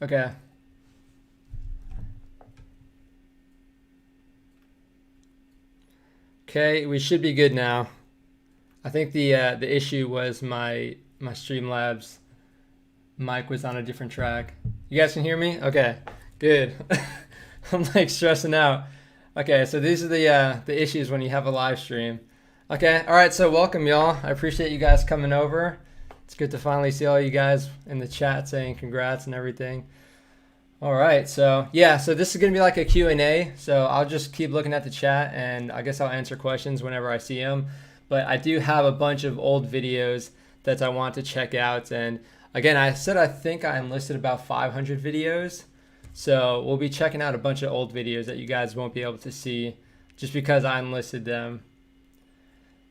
Okay. Okay, we should be good now. I think the issue was my Streamlabs mic was on a different track. You guys can hear me? Okay, good. I'm like stressing out. Okay, so these are the issues when you have a live stream. Okay, all right. So welcome, y'all. I appreciate you guys coming over. It's good to finally see all you guys in the chat saying congrats and everything. All right, so yeah, so this is gonna be like a Q&A. So I'll just keep looking at the chat, and I guess I'll answer questions whenever I see them. But I do have a bunch of old videos that I want to check out. And again, I said I think I enlisted about 500 videos. So we'll be checking out a bunch of old videos that you guys won't be able to see just because I enlisted them.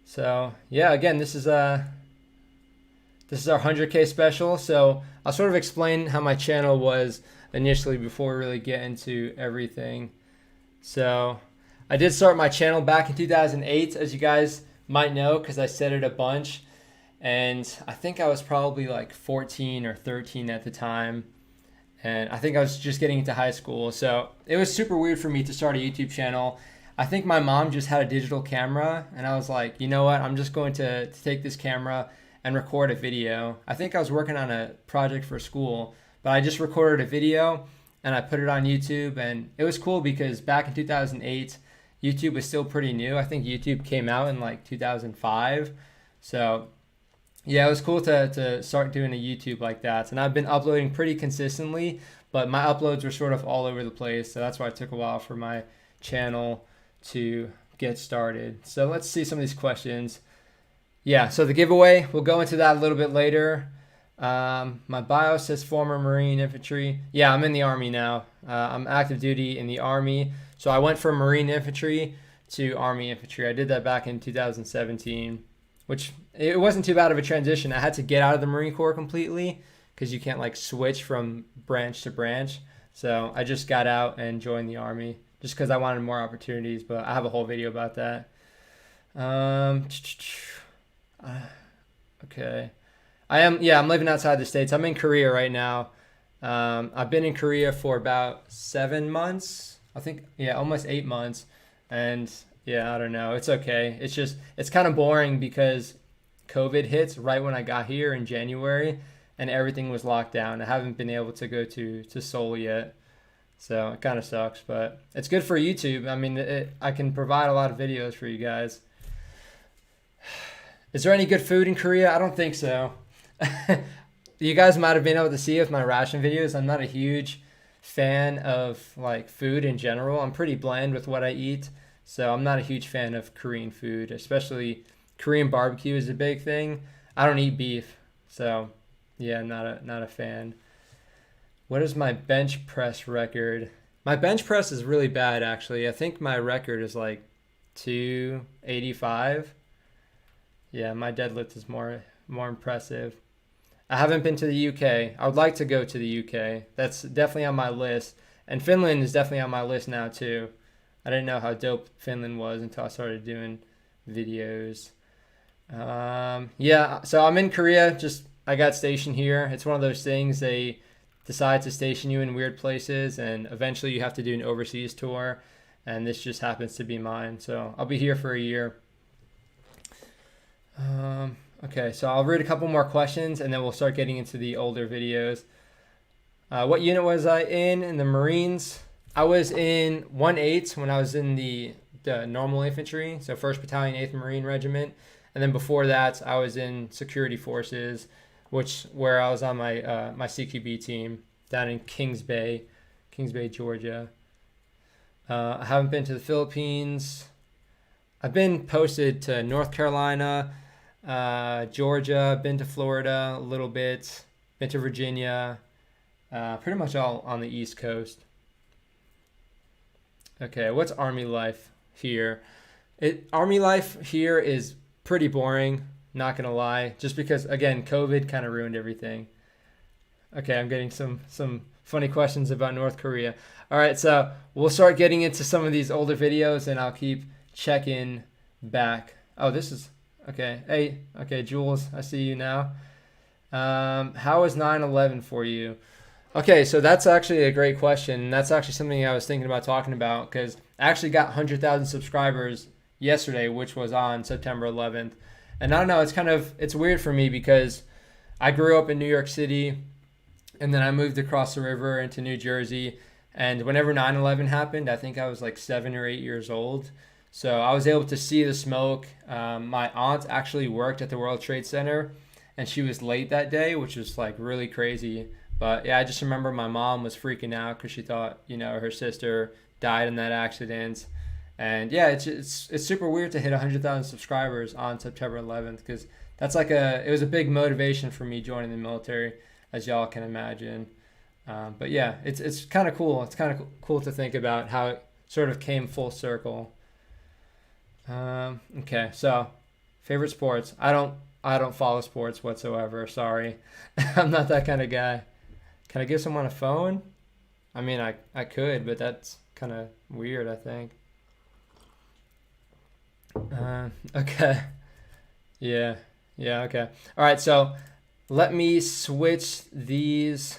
So yeah, again, this is our 100K special. So I'll sort of explain how my channel was initially before we really get into everything. So I did start my channel back in 2008, as you guys might know, because I said it a bunch. And I think I was probably like 14 or 13 at the time. And I think I was just getting into high school. So it was super weird for me to start a YouTube channel. I think my mom just had a digital camera, and I was like, you know what? I'm just going to take this camera and record a video. I think I was working on a project for school, but I just recorded a video and I put it on YouTube. And it was cool because back in 2008, YouTube was still pretty new. I think YouTube came out in like 2005. So yeah, it was cool to start doing a YouTube like that. And I've been uploading pretty consistently, but my uploads were sort of all over the place. So that's why it took a while for my channel to get started. So let's see some of these questions. Yeah, so the giveaway, we'll go into that a little bit later. My bio says former Marine infantry. Yeah, I'm in the Army now. I'm active duty in the Army. So I went from Marine infantry to Army infantry. I did that back in 2017, which it wasn't too bad of a transition. I had to get out of the Marine Corps completely because you can't like switch from branch to branch. So I just got out and joined the Army just because I wanted more opportunities, but I have a whole video about that. Okay. I'm living outside the States. I'm in Korea right now. I've been in Korea for about 7 months. I think, yeah, almost 8 months. And yeah, I don't know. It's okay. It's kind of boring because COVID hits right when I got here in January and everything was locked down. I haven't been able to go to Seoul yet. So it kind of sucks, but it's good for YouTube. I mean, I can provide a lot of videos for you guys. Is there any good food in Korea? I don't think so. You guys might have been able to see with my ration videos. I'm not a huge fan of like food in general. I'm pretty bland with what I eat. So I'm not a huge fan of Korean food, especially Korean barbecue is a big thing. I don't eat beef. So yeah, not a fan. What is my bench press record? My bench press is really bad actually. I think my record is like 285. Yeah, my deadlift is more impressive. I haven't been to the UK. I would like to go to the UK. That's definitely on my list. And Finland is definitely on my list now too. I didn't know how dope Finland was until I started doing videos. Yeah, so I'm in Korea. I got stationed here. It's one of those things they decide to station you in weird places, and eventually you have to do an overseas tour. And this just happens to be mine. So I'll be here for a year. Okay, so I'll read a couple more questions and then we'll start getting into the older videos. What unit was I in the Marines? I was in 1/8 when I was in the normal infantry, so 1st Battalion, 8th Marine Regiment. And then before that, I was in security forces, where I was on my CQB team down in Kings Bay, Georgia. I haven't been to the Philippines. I've been posted to North Carolina, Georgia, been to Florida a little bit, been to Virginia, pretty much all on the East Coast. Okay, what's Army life here? Army life here is pretty boring, not gonna lie, just because, again, COVID kind of ruined everything. Okay, I'm getting some funny questions about North Korea. All right, so we'll start getting into some of these older videos, and I'll keep checking back. Oh, this is okay. Hey, okay, Jules, I see you now. How was 9/11 for you? Okay, so that's actually a great question. And that's actually something I was thinking about talking about because I actually got 100,000 subscribers yesterday, which was on September 11th. And I don't know, it's weird for me because I grew up in New York City and then I moved across the river into New Jersey. And whenever 9/11 happened, I think I was like 7 or 8 years old. So I was able to see the smoke. My aunt actually worked at the World Trade Center and she was late that day, which was like really crazy. But yeah, I just remember my mom was freaking out because she thought, her sister died in that accident. And yeah, it's super weird to hit 100,000 subscribers on September 11th because it was a big motivation for me joining the military, as y'all can imagine. But yeah, it's kind of cool. It's kind of cool to think about how it sort of came full circle. Okay, so favorite sports. I don't follow sports whatsoever. Sorry, I'm not that kind of guy. Can I give someone a phone? I mean, I could, but that's kind of weird, I think. Okay. Yeah. Yeah, okay. All right, so let me switch these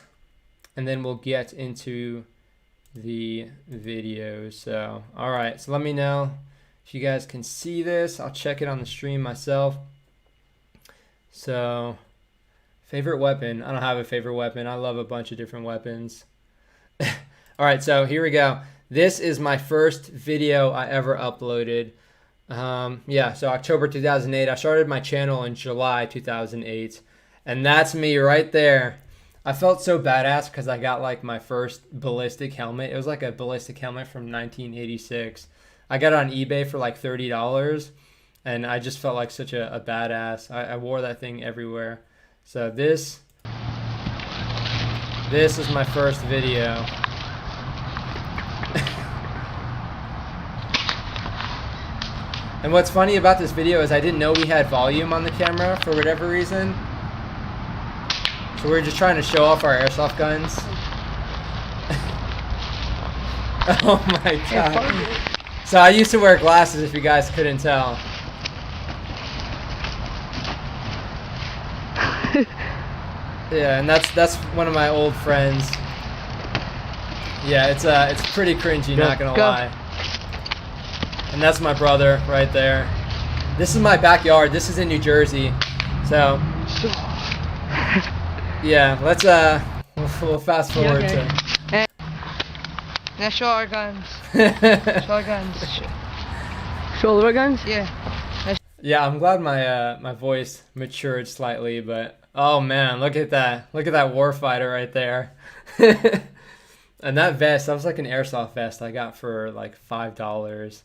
and then we'll get into the video. So, all right, so let me know if you guys can see this. I'll check it on the stream myself. So, favorite weapon. I don't have a favorite weapon. I love a bunch of different weapons. All right, so here we go. This is my first video I ever uploaded. Yeah, so October 2008. I started my channel in July 2008. And that's me right there. I felt so badass because I got like my first ballistic helmet. It was like a ballistic helmet from 1986. I got it on eBay for like $30. And I just felt like such a badass. I wore that thing everywhere. So this is my first video. And what's funny about this video is I didn't know we had volume on the camera for whatever reason. So we're just trying to show off our airsoft guns. Oh my god. So I used to wear glasses if you guys couldn't tell. Yeah, and that's one of my old friends. Yeah, it's pretty cringy, not gonna lie. And that's my brother right there. This is my backyard. This is in New Jersey. So yeah, let's we'll fast forward to. Now show our guns. Show our guns. Show our guns? Yeah. Yeah, I'm glad my voice matured slightly, but oh man, look at that warfighter right there. And that vest, that was like an airsoft vest I got for like $5.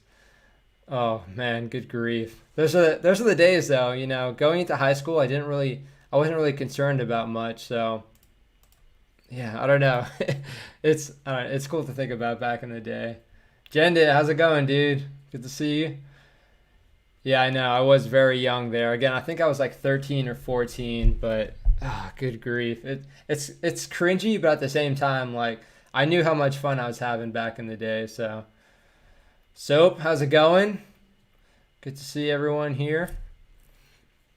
Oh man, good grief. Those are the days though, going into high school I wasn't really concerned about much, so yeah, I don't know. It's cool to think about back in the day. Jendit, how's it going, dude? Good to see you. Yeah, I know. I was very young there. Again, I think I was like 13 or 14, but good grief. It's cringy, but at the same time, like I knew how much fun I was having back in the day, so. Soap, how's it going? Good to see everyone here.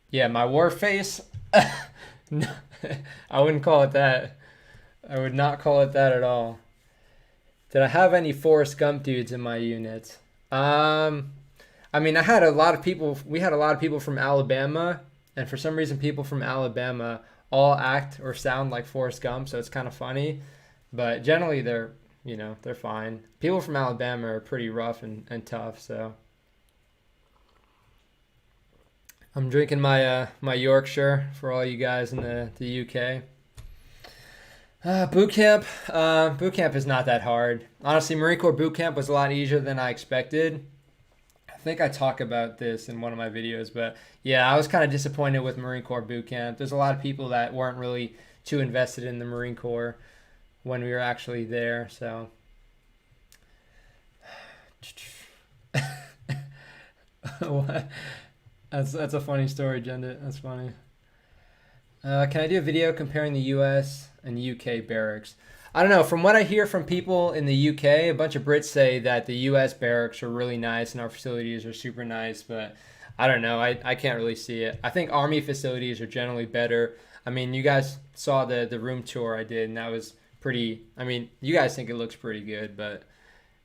Yeah, my war face. No, I wouldn't call it that. I would not call it that at all. Did I have any Forrest Gump dudes in my unit? I mean, we had a lot of people from Alabama, and for some reason people from Alabama all act or sound like Forrest Gump, so it's kind of funny. But generally they're fine. People from Alabama are pretty rough and tough, so. I'm drinking my Yorkshire for all you guys in the UK. Boot camp. Boot camp is not that hard. Honestly, Marine Corps boot camp was a lot easier than I expected. I think I talk about this in one of my videos, but yeah, I was kind of disappointed with Marine Corps boot camp. There's a lot of people that weren't really too invested in the Marine Corps when we were actually there, so. What? That's a funny story, Jendit. That's funny. Can I do a video comparing the US and UK barracks? I don't know. From what I hear from people in the UK, a bunch of Brits say that the US barracks are really nice and our facilities are super nice, but I don't know. I can't really see it. I think Army facilities are generally better. I mean, you guys saw the room tour I did, and that was pretty, I mean, you guys think it looks pretty good, but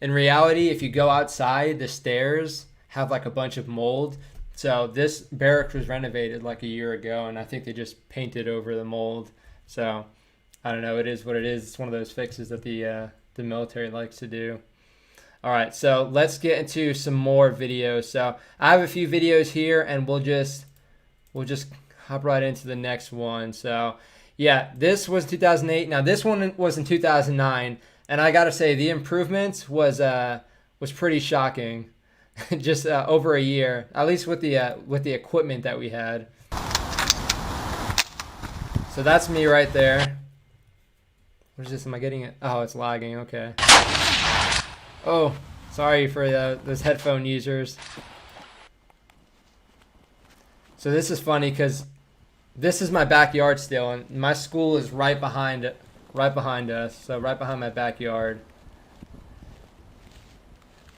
in reality, if you go outside, the stairs have like a bunch of mold. So this barracks was renovated like a year ago, and I think they just painted over the mold. So I don't know. It is what it is. It's one of those fixes that the military likes to do. All right, so let's get into some more videos. So I have a few videos here, and we'll just hop right into the next one. So yeah, this was 2008. Now this one was in 2009, and I gotta say the improvements was pretty shocking. Just over a year, at least with the equipment that we had. So that's me right there. What is this? Am I getting it? Oh, it's lagging. Okay. Oh, sorry for those headphone users. So this is funny because this is my backyard still, and my school is right behind us. So right behind my backyard.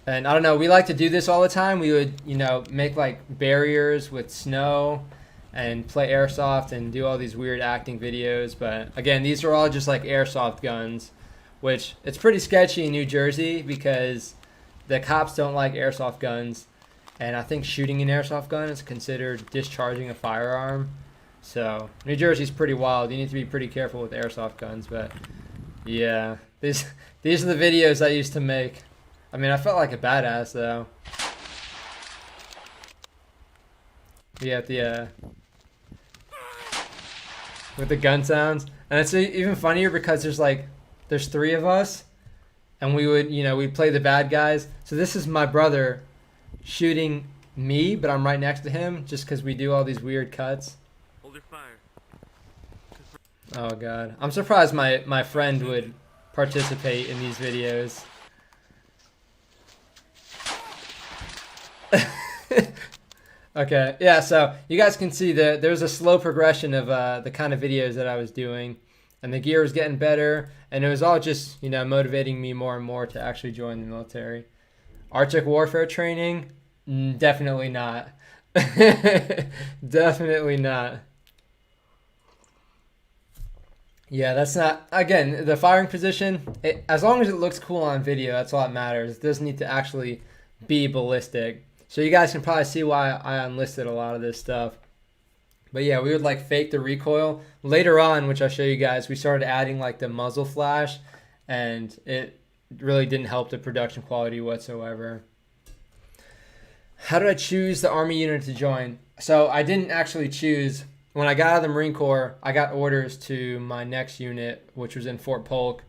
And I don't know, we like to do this all the time. We would, make like barriers with snow and play airsoft and do all these weird acting videos. But again, these are all just like airsoft guns, which it's pretty sketchy in New Jersey because the cops don't like airsoft guns. And I think shooting an airsoft gun is considered discharging a firearm. So New Jersey's pretty wild. You need to be pretty careful with airsoft guns. But yeah, these are the videos I used to make. I mean, I felt like a badass though. Yeah, with the gun sounds, and it's even funnier because there's three of us, and we'd play the bad guys. So this is my brother shooting me, but I'm right next to him, just because we do all these weird cuts. Hold your fire. Oh god, I'm surprised my friend would participate in these videos. Okay, yeah, so you guys can see that there's a slow progression of the kind of videos that I was doing, and the gear was getting better, and it was all just, motivating me more and more to actually join the military. Arctic warfare training? Definitely not. Definitely not. Yeah, that's not, again, the firing position, as long as it looks cool on video, that's all that matters. It doesn't need to actually be ballistic. So you guys can probably see why I unlisted a lot of this stuff. But yeah, we would like fake the recoil. Later on, which I'll show you guys, we started adding like the muzzle flash, and it really didn't help the production quality whatsoever. How did I choose the Army unit to join? So I didn't actually choose. When I got out of the Marine Corps, I got orders to my next unit, which was in Fort Polk.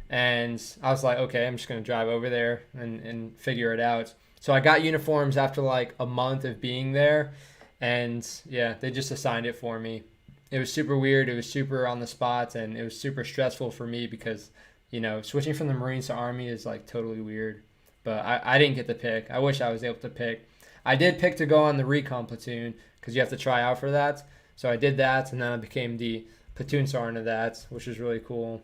And I was like, okay, I'm just going to drive over there and figure it out. So I got uniforms after like a month of being there, and yeah, they just assigned it for me. It was super weird. It was super on the spot, and it was super stressful for me because, switching from the Marines to Army is like totally weird. But I didn't get to pick. I wish I was able to pick. I did pick to go on the recon platoon because you have to try out for that. So I did that, and then I became the platoon sergeant of that, which is really cool.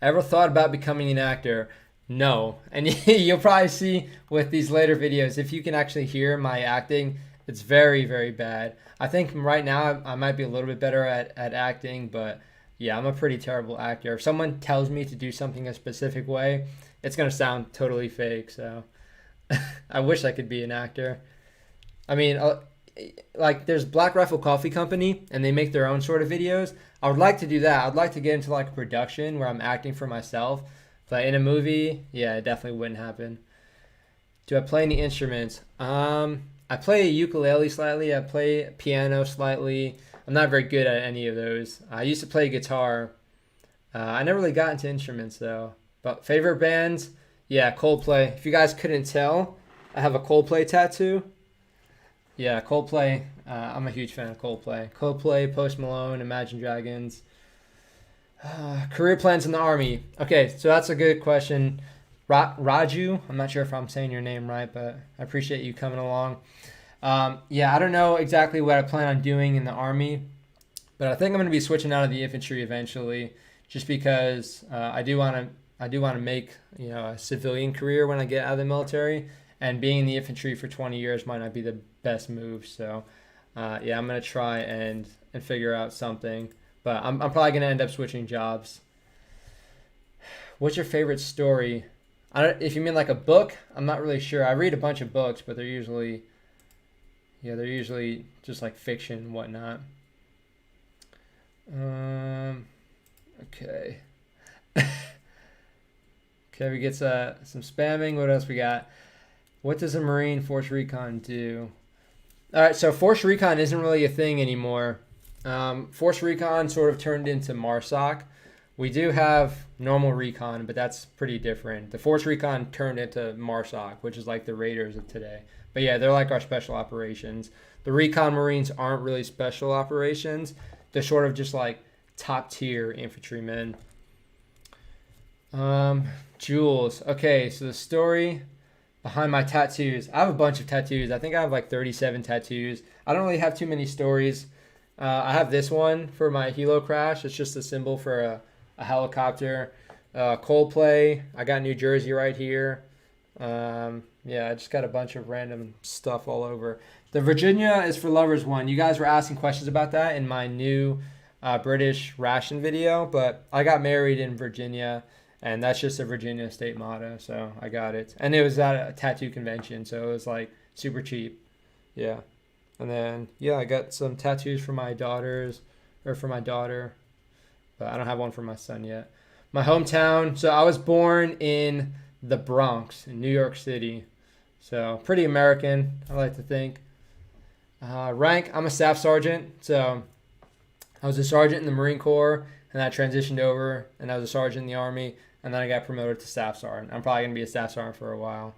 Ever thought about becoming an actor? No. And you'll probably see with these later videos, if you can actually hear my acting, it's very, very bad. I think right now I might be a little bit better at acting, but yeah, I'm a pretty terrible actor. If someone tells me to do something a specific way, it's going to sound totally fake. So I wish I could be an actor. I mean, like there's Black Rifle Coffee Company, and they make their own sort of videos. I would like to do that. I'd like to get into like a production where I'm acting for myself. But in a movie, yeah, it definitely wouldn't happen. Do I play any instruments? I play ukulele slightly. I play piano slightly. I'm not very good at any of those. I used to play guitar. I never really got into instruments though. But favorite bands? Yeah, Coldplay. If you guys couldn't tell, I have a Coldplay tattoo. Yeah, Coldplay. I'm a huge fan of Coldplay. Coldplay, Post Malone, Imagine Dragons. Career plans in the Army. Okay, so that's a good question. Raju, I'm not sure if I'm saying your name right, but I appreciate you coming along. Yeah, I don't know exactly what I plan on doing in the Army, but I think I'm going to be switching out of the infantry eventually, just because I do want to make a civilian career when I get out of the military, and being in the infantry for 20 years might not be the best move. So yeah, I'm going to try and figure out something. But I'm probably going to end up switching jobs. What's your favorite story? If you mean like a book, I'm not really sure. I read a bunch of books, but they're usually just like fiction and whatnot. Okay. Okay, we get some spamming. What else we got? What does a Marine Force Recon do? All right, so Force Recon isn't really a thing anymore. Force Recon sort of turned into MARSOC. We do have normal recon, but that's pretty different. The Force Recon turned into MARSOC, which is like the Raiders of today. But yeah, they're like our special operations. The Recon Marines aren't really special operations. They're sort of just like top tier infantrymen. Jules. Okay, so the story behind my tattoos. I have a bunch of tattoos. I think I have like 37 tattoos. I don't really have too many stories. I have this one for my helo crash. It's just a symbol for a helicopter. Coldplay. I got New Jersey right here. Yeah, I just got a bunch of random stuff all over. The Virginia is for lovers one. You guys were asking questions about that in my new British ration video, but I got married in Virginia, and that's just a Virginia state motto, so I got it. And it was at a tattoo convention, so it was like super cheap. Yeah. And then, yeah, I got some tattoos for my daughters, or for my daughter, but I don't have one for my son yet. My hometown, so I was born in the Bronx, in New York City. So pretty American, I like to think. Rank, I'm a staff sergeant, so I was a sergeant in the Marine Corps, and I transitioned over, and I was a sergeant in the Army, and then I got promoted to staff sergeant. I'm probably going to be a staff sergeant for a while.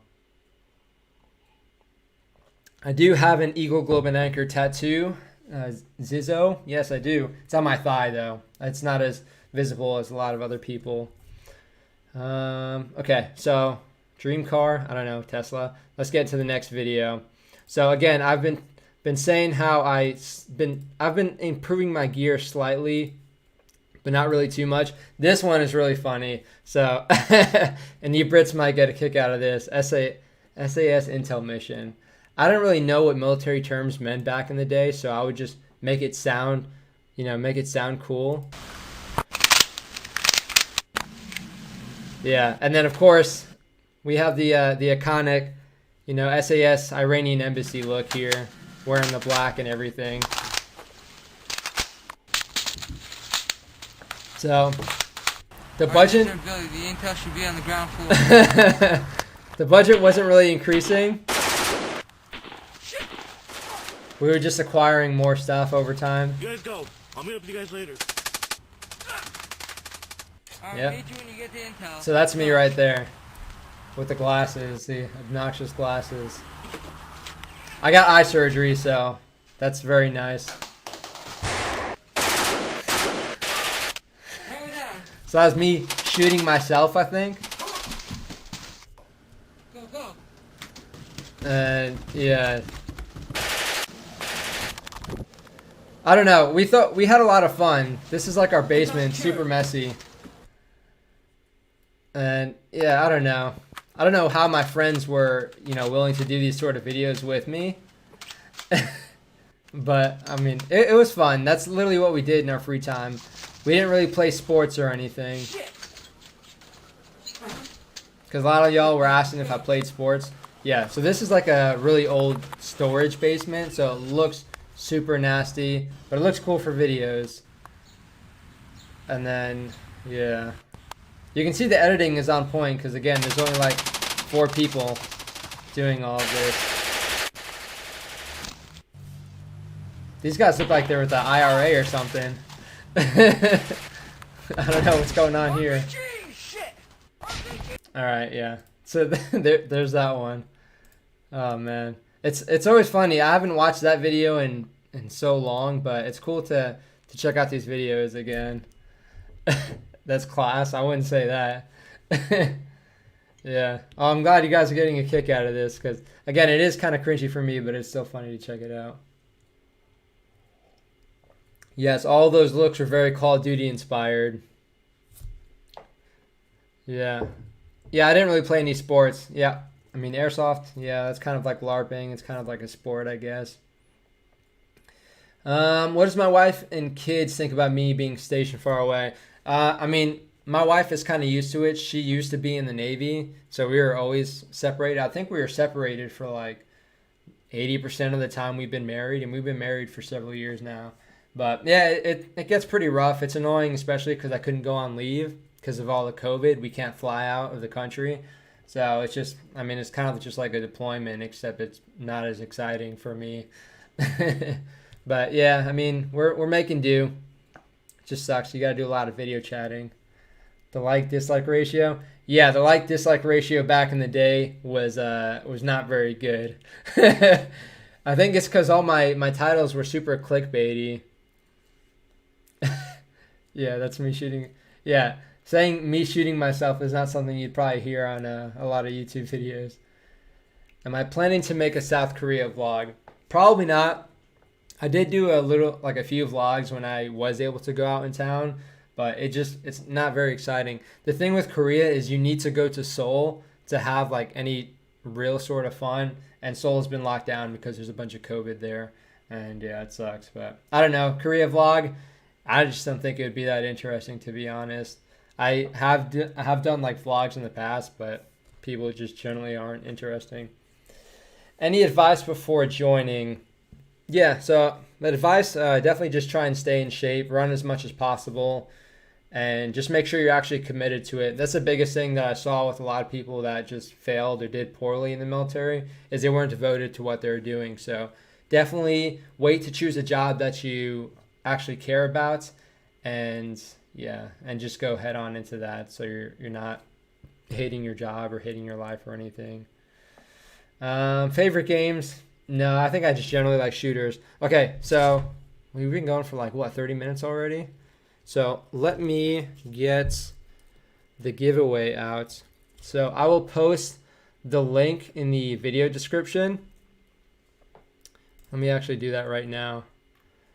I do have an Eagle Globe and Anchor tattoo. Zizzo? Yes, I do. It's on my thigh, though. It's not as visible as a lot of other people. Okay, so dream car, I don't know, Tesla. Let's get to the next video. So again, I've been saying how I've been improving my gear slightly, but not really too much. This one is really funny. So, and you Brits might get a kick out of this. SAS Intel mission. I didn't really know what military terms meant back in the day, so I would just make it sound cool. Yeah, and then of course we have the iconic, SAS Iranian embassy look here, wearing the black and everything. So the budget. The intel should be on the ground floor. The budget wasn't really increasing. We were just acquiring more stuff over time. You guys go. I'll meet up with you guys later. Yeah. So that's me right there. With the glasses, the obnoxious glasses. I got eye surgery, so that's very nice. So that was me shooting myself, I think. Go. And yeah. I don't know. We had a lot of fun. This is like our basement, super messy. And yeah, I don't know. I don't know how my friends were, willing to do these sort of videos with me. But I mean, it was fun. That's literally what we did in our free time. We didn't really play sports or anything. Because a lot of y'all were asking if I played sports. Yeah, so this is like a really old storage basement, so it looks super nasty, but it looks cool for videos. And then, yeah. You can see the editing is on point because, again, there's only like 4 people doing all of this. These guys look like they're with the IRA or something. I don't know what's going on here. Alright, yeah. So there's that one. Oh, man. It's always funny. I haven't watched that video in so long, but it's cool to check out these videos again. That's class. I wouldn't say that. Yeah. Oh, I'm glad you guys are getting a kick out of this because, again, it is kind of cringy for me, but it's still funny to check it out. Yes, all those looks are very Call of Duty inspired. Yeah. Yeah, I didn't really play any sports. Yeah. I mean, airsoft, yeah, that's kind of like LARPing. It's kind of like a sport, I guess. What does my wife and kids think about me being stationed far away? I mean, my wife is kind of used to it. She used to be in the Navy, so we were always separated. I think we were separated for like 80% of the time we've been married, and we've been married for several years now. But yeah, it gets pretty rough. It's annoying, especially because I couldn't go on leave because of all the COVID. We can't fly out of the country. So it's just, I mean, it's kind of just like a deployment, except it's not as exciting for me. But yeah, I mean, we're making do. It just sucks. You got to do a lot of video chatting. The like-dislike ratio? Yeah, the like-dislike ratio back in the day was not very good. I think it's because all my titles were super clickbaity. Yeah, that's me shooting. Yeah, saying me shooting myself is not something you'd probably hear on a lot of YouTube videos. Am I planning to make a South Korea vlog? Probably not. I did do a few vlogs when I was able to go out in town, but it's not very exciting. The thing with Korea is you need to go to Seoul to have like any real sort of fun, and Seoul has been locked down because there's a bunch of COVID there, and yeah, it sucks. But I don't know, Korea vlog, I just don't think it would be that interesting, to be honest. I have done like vlogs in the past, but people just generally aren't interesting. Any advice before joining? Yeah, so the advice, definitely just try and stay in shape, run as much as possible, and just make sure you're actually committed to it. That's the biggest thing that I saw with a lot of people that just failed or did poorly in the military, is they weren't devoted to what they were doing. So definitely wait to choose a job that you actually care about, and yeah, and just go head on into that, so you're not hating your job or hating your life or anything. Favorite games? No, I think I just generally like shooters. Okay, so we've been going for like, what, 30 minutes already? So let me get the giveaway out. So I will post the link in the video description. Let me actually do that right now.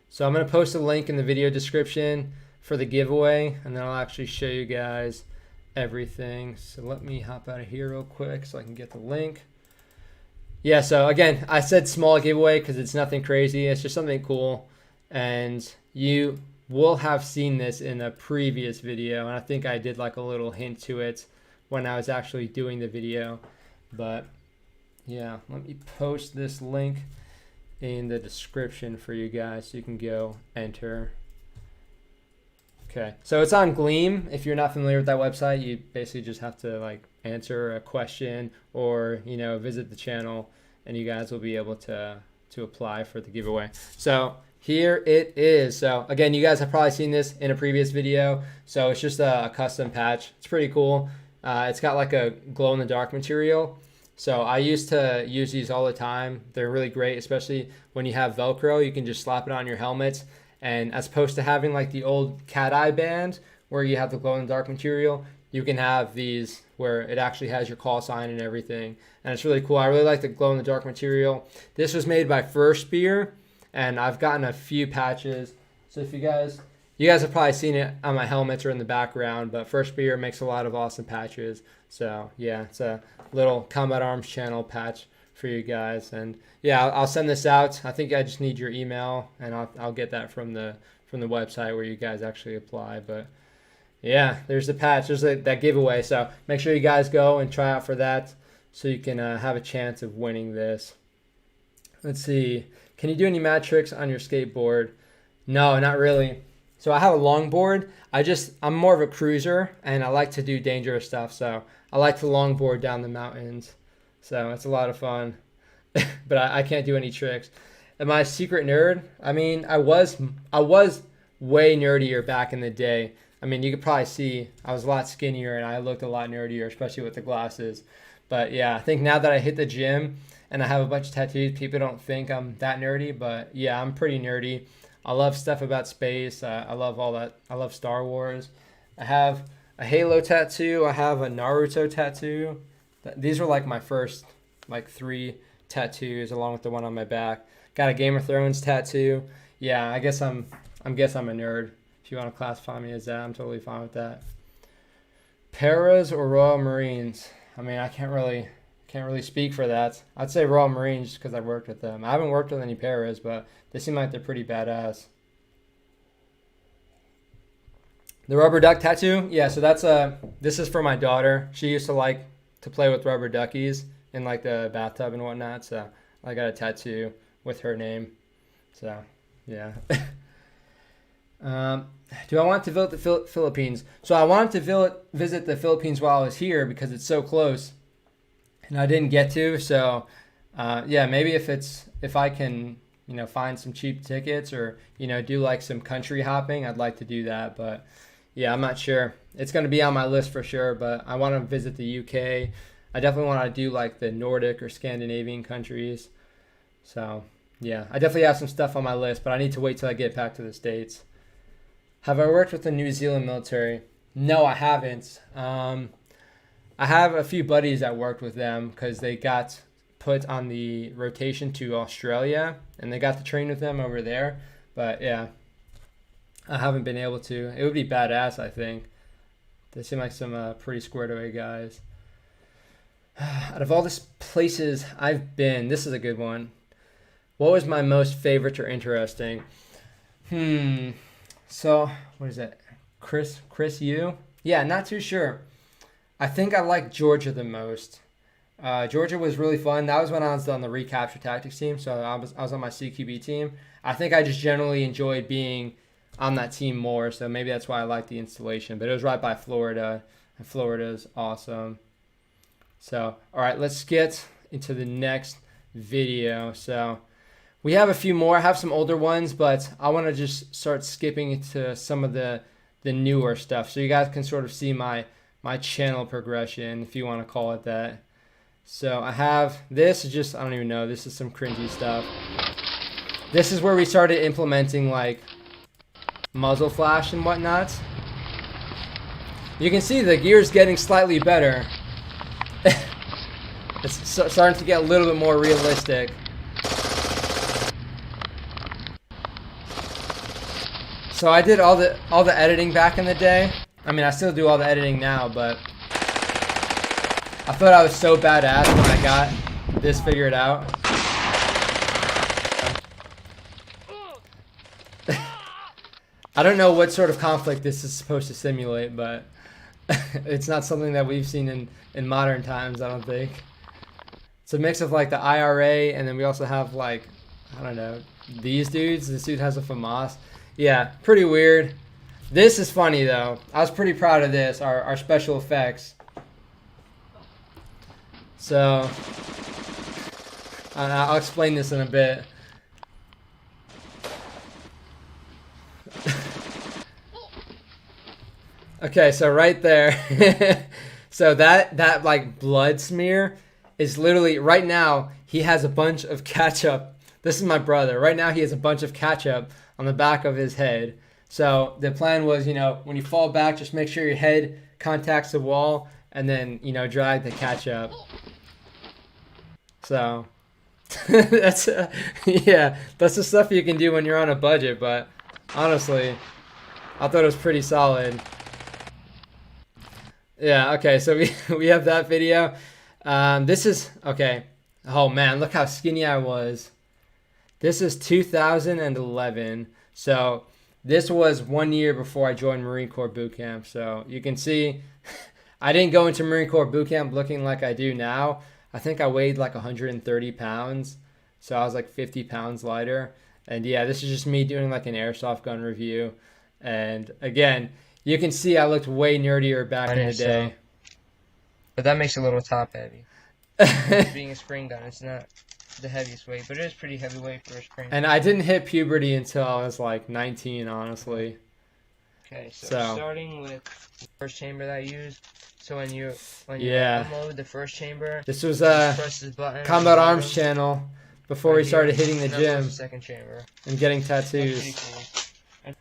So I'm going to post a link in the video description for the giveaway, and then I'll actually show you guys everything. So let me hop out of here real quick so I can get the link. Yeah, so again, I said small giveaway because it's nothing crazy. It's just something cool. And you will have seen this in a previous video. And I think I did like a little hint to it when I was actually doing the video. But yeah, let me post this link in the description for you guys so you can go enter. Okay, so it's on Gleam. If you're not familiar with that website, you basically just have to like answer a question or, you know, visit the channel, and you guys will be able to apply for the giveaway. So here it is. So again, you guys have probably seen this in a previous video. So it's just a custom patch. It's pretty cool. It's got like a glow in the dark material. So I used to use these all the time. They're really great, especially when you have Velcro. You can just slap it on your helmet. And as opposed to having like the old cat eye band where you have the glow in the dark material, you can have these where it actually has your call sign and everything. And it's really cool. I really like the glow in the dark material. This was made by First Spear, and I've gotten a few patches. So if you guys have probably seen it on my helmets or in the background, but First Spear makes a lot of awesome patches. So yeah, it's a little Combat Arms channel patch for you guys. And yeah, I'll send this out. I think I just need your email, and I'll get that from the website where you guys actually apply. But yeah, there's the patch. There's that giveaway. So make sure you guys go and try out for that so you can have a chance of winning this. Let's see. Can you do any mad tricks on your skateboard? No, not really. So I have a longboard. I'm more of a cruiser, and I like to do dangerous stuff. So I like to longboard down the mountains. So it's a lot of fun. But I can't do any tricks. Am I a secret nerd? I mean, I was way nerdier back in the day. I mean, you could probably see I was a lot skinnier and I looked a lot nerdier, especially with the glasses. But yeah, I think now that I hit the gym and I have a bunch of tattoos, people don't think I'm that nerdy. But yeah, I'm pretty nerdy. I love stuff about space. I love all that. I love Star Wars. I have a Halo tattoo. I have a Naruto tattoo. These were like my first like 3 tattoos, along with the one on my back. Got a Game of Thrones tattoo. Yeah, I guess I'm a nerd. If you want to classify me as that, I'm totally fine with that. Paras or Royal Marines? I mean, I can't really speak for that. I'd say Royal Marines because I worked with them. I haven't worked with any paras, but they seem like they're pretty badass. The rubber duck tattoo? Yeah, so that's this is for my daughter. She used to like to play with rubber duckies in like the bathtub and whatnot. So I got a tattoo with her name. So yeah. Do I want to visit the Philippines? So I wanted to visit the Philippines while I was here because it's so close, and I didn't get to. So yeah, maybe if I can, find some cheap tickets or do like some country hopping, I'd like to do that. But yeah, I'm not sure. It's going to be on my list for sure. But I want to visit the UK. I definitely want to do like the Nordic or Scandinavian countries. So yeah, I definitely have some stuff on my list, but I need to wait till I get back to the States. Have I worked with the New Zealand military? No, I haven't. I have a few buddies that worked with them because they got put on the rotation to Australia and they got to train with them over there. But yeah, I haven't been able to. It would be badass, I think. They seem like some pretty squared away guys. Out of all the places I've been, this is a good one. What was my most favorite or interesting? So, what is that? Chris U? Yeah, not too sure. I think I like Georgia the most. Georgia was really fun. That was when I was on the recapture tactics team, so I was on my CQB team. I think I just generally enjoyed being on that team more, so maybe that's why I like the installation. But it was right by Florida, and Florida is awesome. So, all right, let's get into the next video. So, we have a few more. I have some older ones, but I want to just start skipping to some of the newer stuff, so you guys can sort of see my channel progression, if you want to call it that. So I have this. I don't even know. This is some cringy stuff. This is where we started implementing like muzzle flash and whatnot. You can see the gear's getting slightly better. It's starting to get a little bit more realistic. So I did all the editing back in the day. I mean, I still do all the editing now, but I thought I was so badass when I got this figured out. I don't know what sort of conflict this is supposed to simulate, but it's not something that we've seen in modern times, I don't think. It's a mix of like the IRA, and then we also have like, I don't know, these dudes. This dude has a FAMAS. Yeah, pretty weird. This is funny though. I was pretty proud of this, our special effects. So, I'll explain this in a bit. Okay, so right there. So that like blood smear is literally, right now, he has a bunch of ketchup. This is my brother. Right now, he has a bunch of ketchup on the back of his head. So the plan was, when you fall back, just make sure your head contacts the wall and then, drag the ketchup. So that's yeah, that's the stuff you can do when you're on a budget, but honestly, I thought it was pretty solid. Yeah, okay, so we have that video. This is, okay. Oh man, look how skinny I was. This is 2011. So this was 1 year before I joined Marine Corps boot camp. So you can see I didn't go into Marine Corps boot camp looking like I do now. I think I weighed like 130 pounds. So I was like 50 pounds lighter. And yeah, this is just me doing like an airsoft gun review. And again, you can see I looked way nerdier back in the day. But that makes it a little top heavy. Being a spring gun, it's not the heaviest weight, but it is pretty heavy weight for a spring gun. And I didn't hit puberty until I was like 19, honestly. Okay, so starting with the first chamber that I used. So when you unload the first chamber, this was press this button Combat Arms channel before we started hitting the gym the second chamber and getting That's tattoos. pretty cool.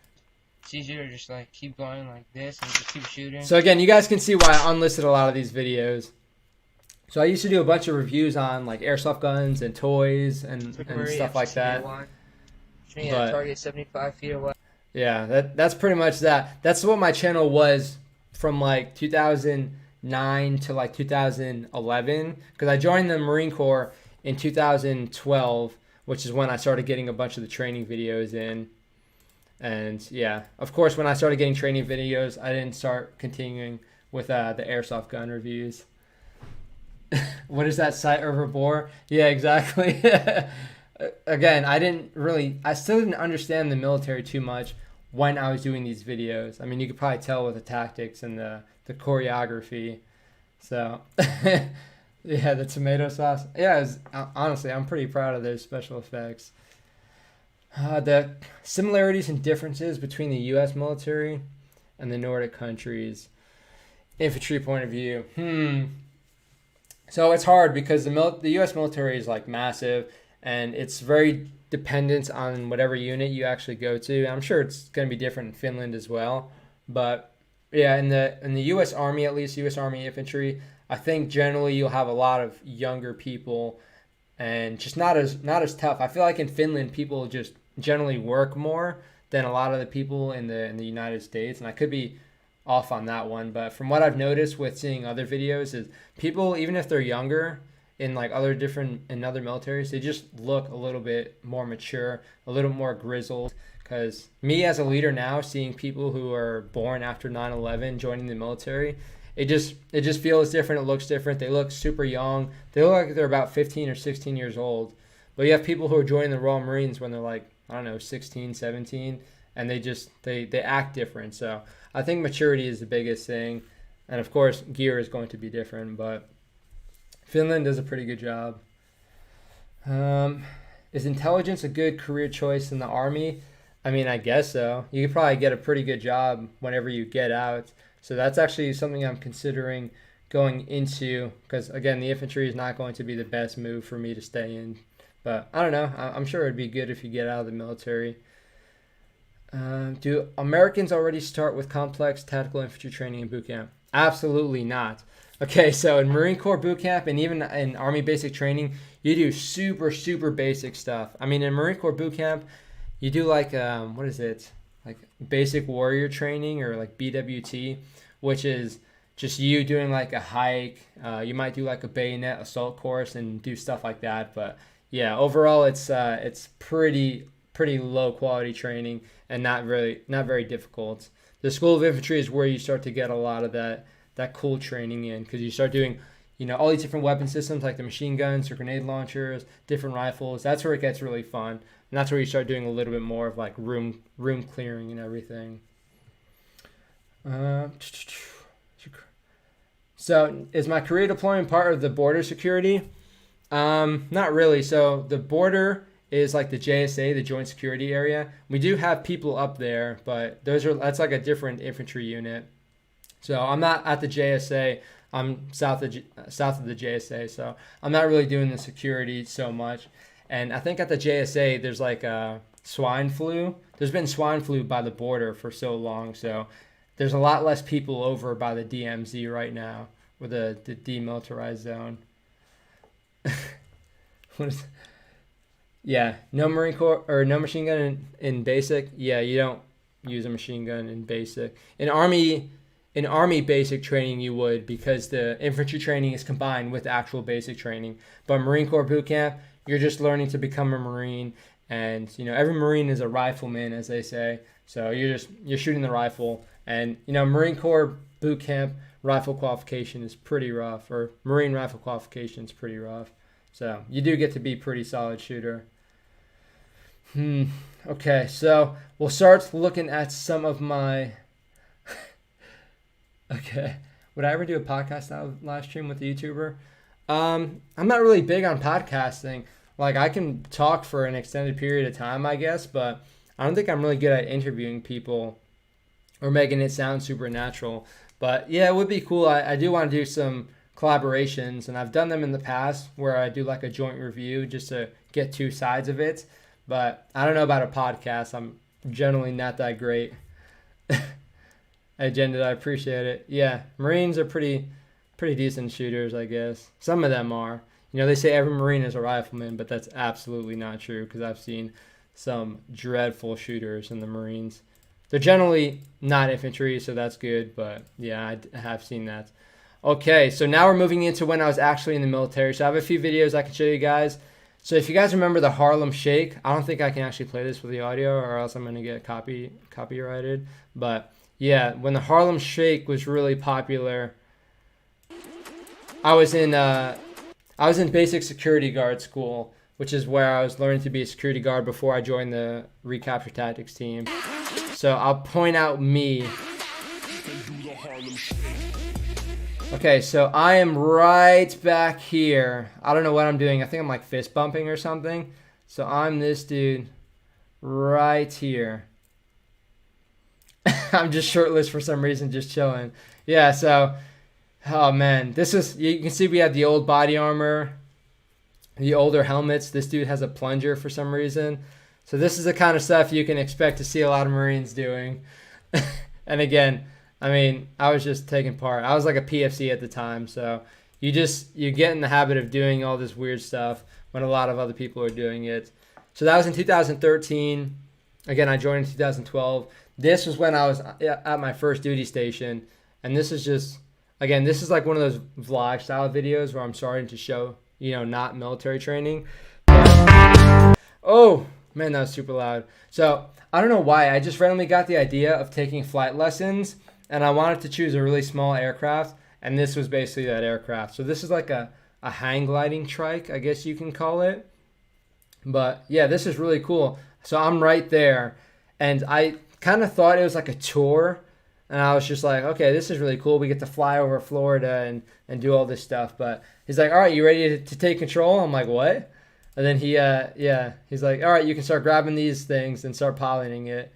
It's easier to just like keep going like this and just keep shooting. So again, you guys can see why I unlisted a lot of these videos. So I used to do a bunch of reviews on like airsoft guns and toys and stuff like that. Target 75 feet away. Yeah, that's pretty much that. That's what my channel was from like 2009 to like 2011, because I joined the Marine Corps in 2012, which is when I started getting a bunch of the training videos in. And yeah, of course, when I started getting training videos, I didn't start continuing with the airsoft gun reviews. What is that, sight over bore? Yeah, exactly. Again, I still didn't understand the military too much when I was doing these videos. I mean, you could probably tell with the tactics and the choreography. So, yeah, the tomato sauce. Yeah, honestly, I'm pretty proud of those special effects. The similarities and differences between the U.S. military and the Nordic countries, infantry point of view. So it's hard because the U.S. military is like massive, and it's very dependent on whatever unit you actually go to. I'm sure it's going to be different in Finland as well, but yeah, in the U.S. Army, at least U.S. Army infantry, I think generally you'll have a lot of younger people, and just not as tough. I feel like in Finland people just generally work more than a lot of the people in the United States, and I could be off on that one, but from what I've noticed with seeing other videos is people, even if they're younger in like other militaries, they just look a little bit more mature, a little more grizzled. Because me as a leader now, seeing people who are born after 9/11 joining the military, it just feels different. It looks different. They look super young. They look like they're about 15 or 16 years old. But you have people who are joining the Royal Marines when they're like, I don't know, 16, 17, and they act different. So I think maturity is the biggest thing. And of course, gear is going to be different, but Finland does a pretty good job. Is intelligence a good career choice in the Army? I mean, I guess so. You could probably get a pretty good job whenever you get out. So that's actually something I'm considering going into, because again, the infantry is not going to be the best move for me to stay in. But I don't know. I'm sure it'd be good if you get out of the military. Do Americans already start with complex tactical infantry training in boot camp? Absolutely not. Okay, so in Marine Corps boot camp and even in Army basic training, you do super, super basic stuff. I mean, in Marine Corps boot camp, you do like, what is it? Like basic warrior training, or like BWT, which is just you doing like a hike. You might do like a bayonet assault course and do stuff like that. But yeah, overall, it's pretty low quality training and not very difficult. The School of Infantry is where you start to get a lot of that cool training in, because you start doing, all these different weapon systems like the machine guns or grenade launchers, different rifles. That's where it gets really fun, and that's where you start doing a little bit more of like room clearing and everything. So is my career deployment part of the border security? Not really. So the border is like the JSA, the Joint Security Area. We do have people up there, but that's like a different infantry unit. So I'm not at the JSA. I'm south of the JSA, so I'm not really doing the security so much. And I think at the JSA there's like swine flu. There's been swine flu by the border for so long, so there's a lot less people over by the DMZ right now, or the demilitarized zone. What is? Yeah, no Marine Corps or no machine gun in basic. Yeah, you don't use a machine gun in basic. In Army basic training you would, because the infantry training is combined with actual basic training. But Marine Corps boot camp, you're just learning to become a Marine, and every Marine is a rifleman, as they say. So you're shooting the rifle, and Marine Corps boot camp rifle qualification is pretty rough, or Marine rifle qualification is pretty rough. So you do get to be pretty solid shooter. Okay, so we'll start looking at some of my... Okay, would I ever do a podcast live stream with a YouTuber? I'm not really big on podcasting. Like, I can talk for an extended period of time, I guess, but I don't think I'm really good at interviewing people or making it sound super natural. But yeah, it would be cool. I do want to do some collaborations, and I've done them in the past where I do like a joint review just to get two sides of it. But I don't know about a podcast. I'm generally not that great. Agenda, I appreciate it. Yeah, Marines are pretty decent shooters, I guess. Some of them are. They say every Marine is a rifleman, but that's absolutely not true, because I've seen some dreadful shooters in the Marines. They're generally not infantry, so that's good, but yeah, I have seen that. Okay, so now we're moving into when I was actually in the military. So I have a few videos I can show you guys. So if you guys remember the Harlem Shake, I don't think I can actually play this with the audio, or else I'm gonna get copyrighted. But yeah, when the Harlem Shake was really popular, I was in basic security guard school, which is where I was learning to be a security guard before I joined the recapture tactics team. So I'll point out me. Okay, so I am right back here. I don't know what I'm doing. I think I'm like fist bumping or something. So I'm this dude right here. I'm just shirtless for some reason, just chilling. Yeah, so, oh man, this is, you can see we have the old body armor, the older helmets. This dude has a plunger for some reason. So this is the kind of stuff you can expect to see a lot of Marines doing. And again, I mean, I was just taking part. I was like a PFC at the time, so you get in the habit of doing all this weird stuff when a lot of other people are doing it. So that was in 2013. Again, I joined in 2012. This was when I was at my first duty station, and this is just, again, this is like one of those vlog style videos where I'm starting to show, not military training. Oh, man, that was super loud. So I don't know why. I just randomly got the idea of taking flight lessons, and I wanted to choose a really small aircraft, and this was basically that aircraft. So this is like a hang gliding trike, I guess you can call it. But yeah, this is really cool. So I'm right there, and I kind of thought it was like a tour, and I was just like, okay, this is really cool. We get to fly over Florida and do all this stuff. But he's like, all right, you ready to take control? I'm like, what? And then he's like, all right, you can start grabbing these things and start piloting it.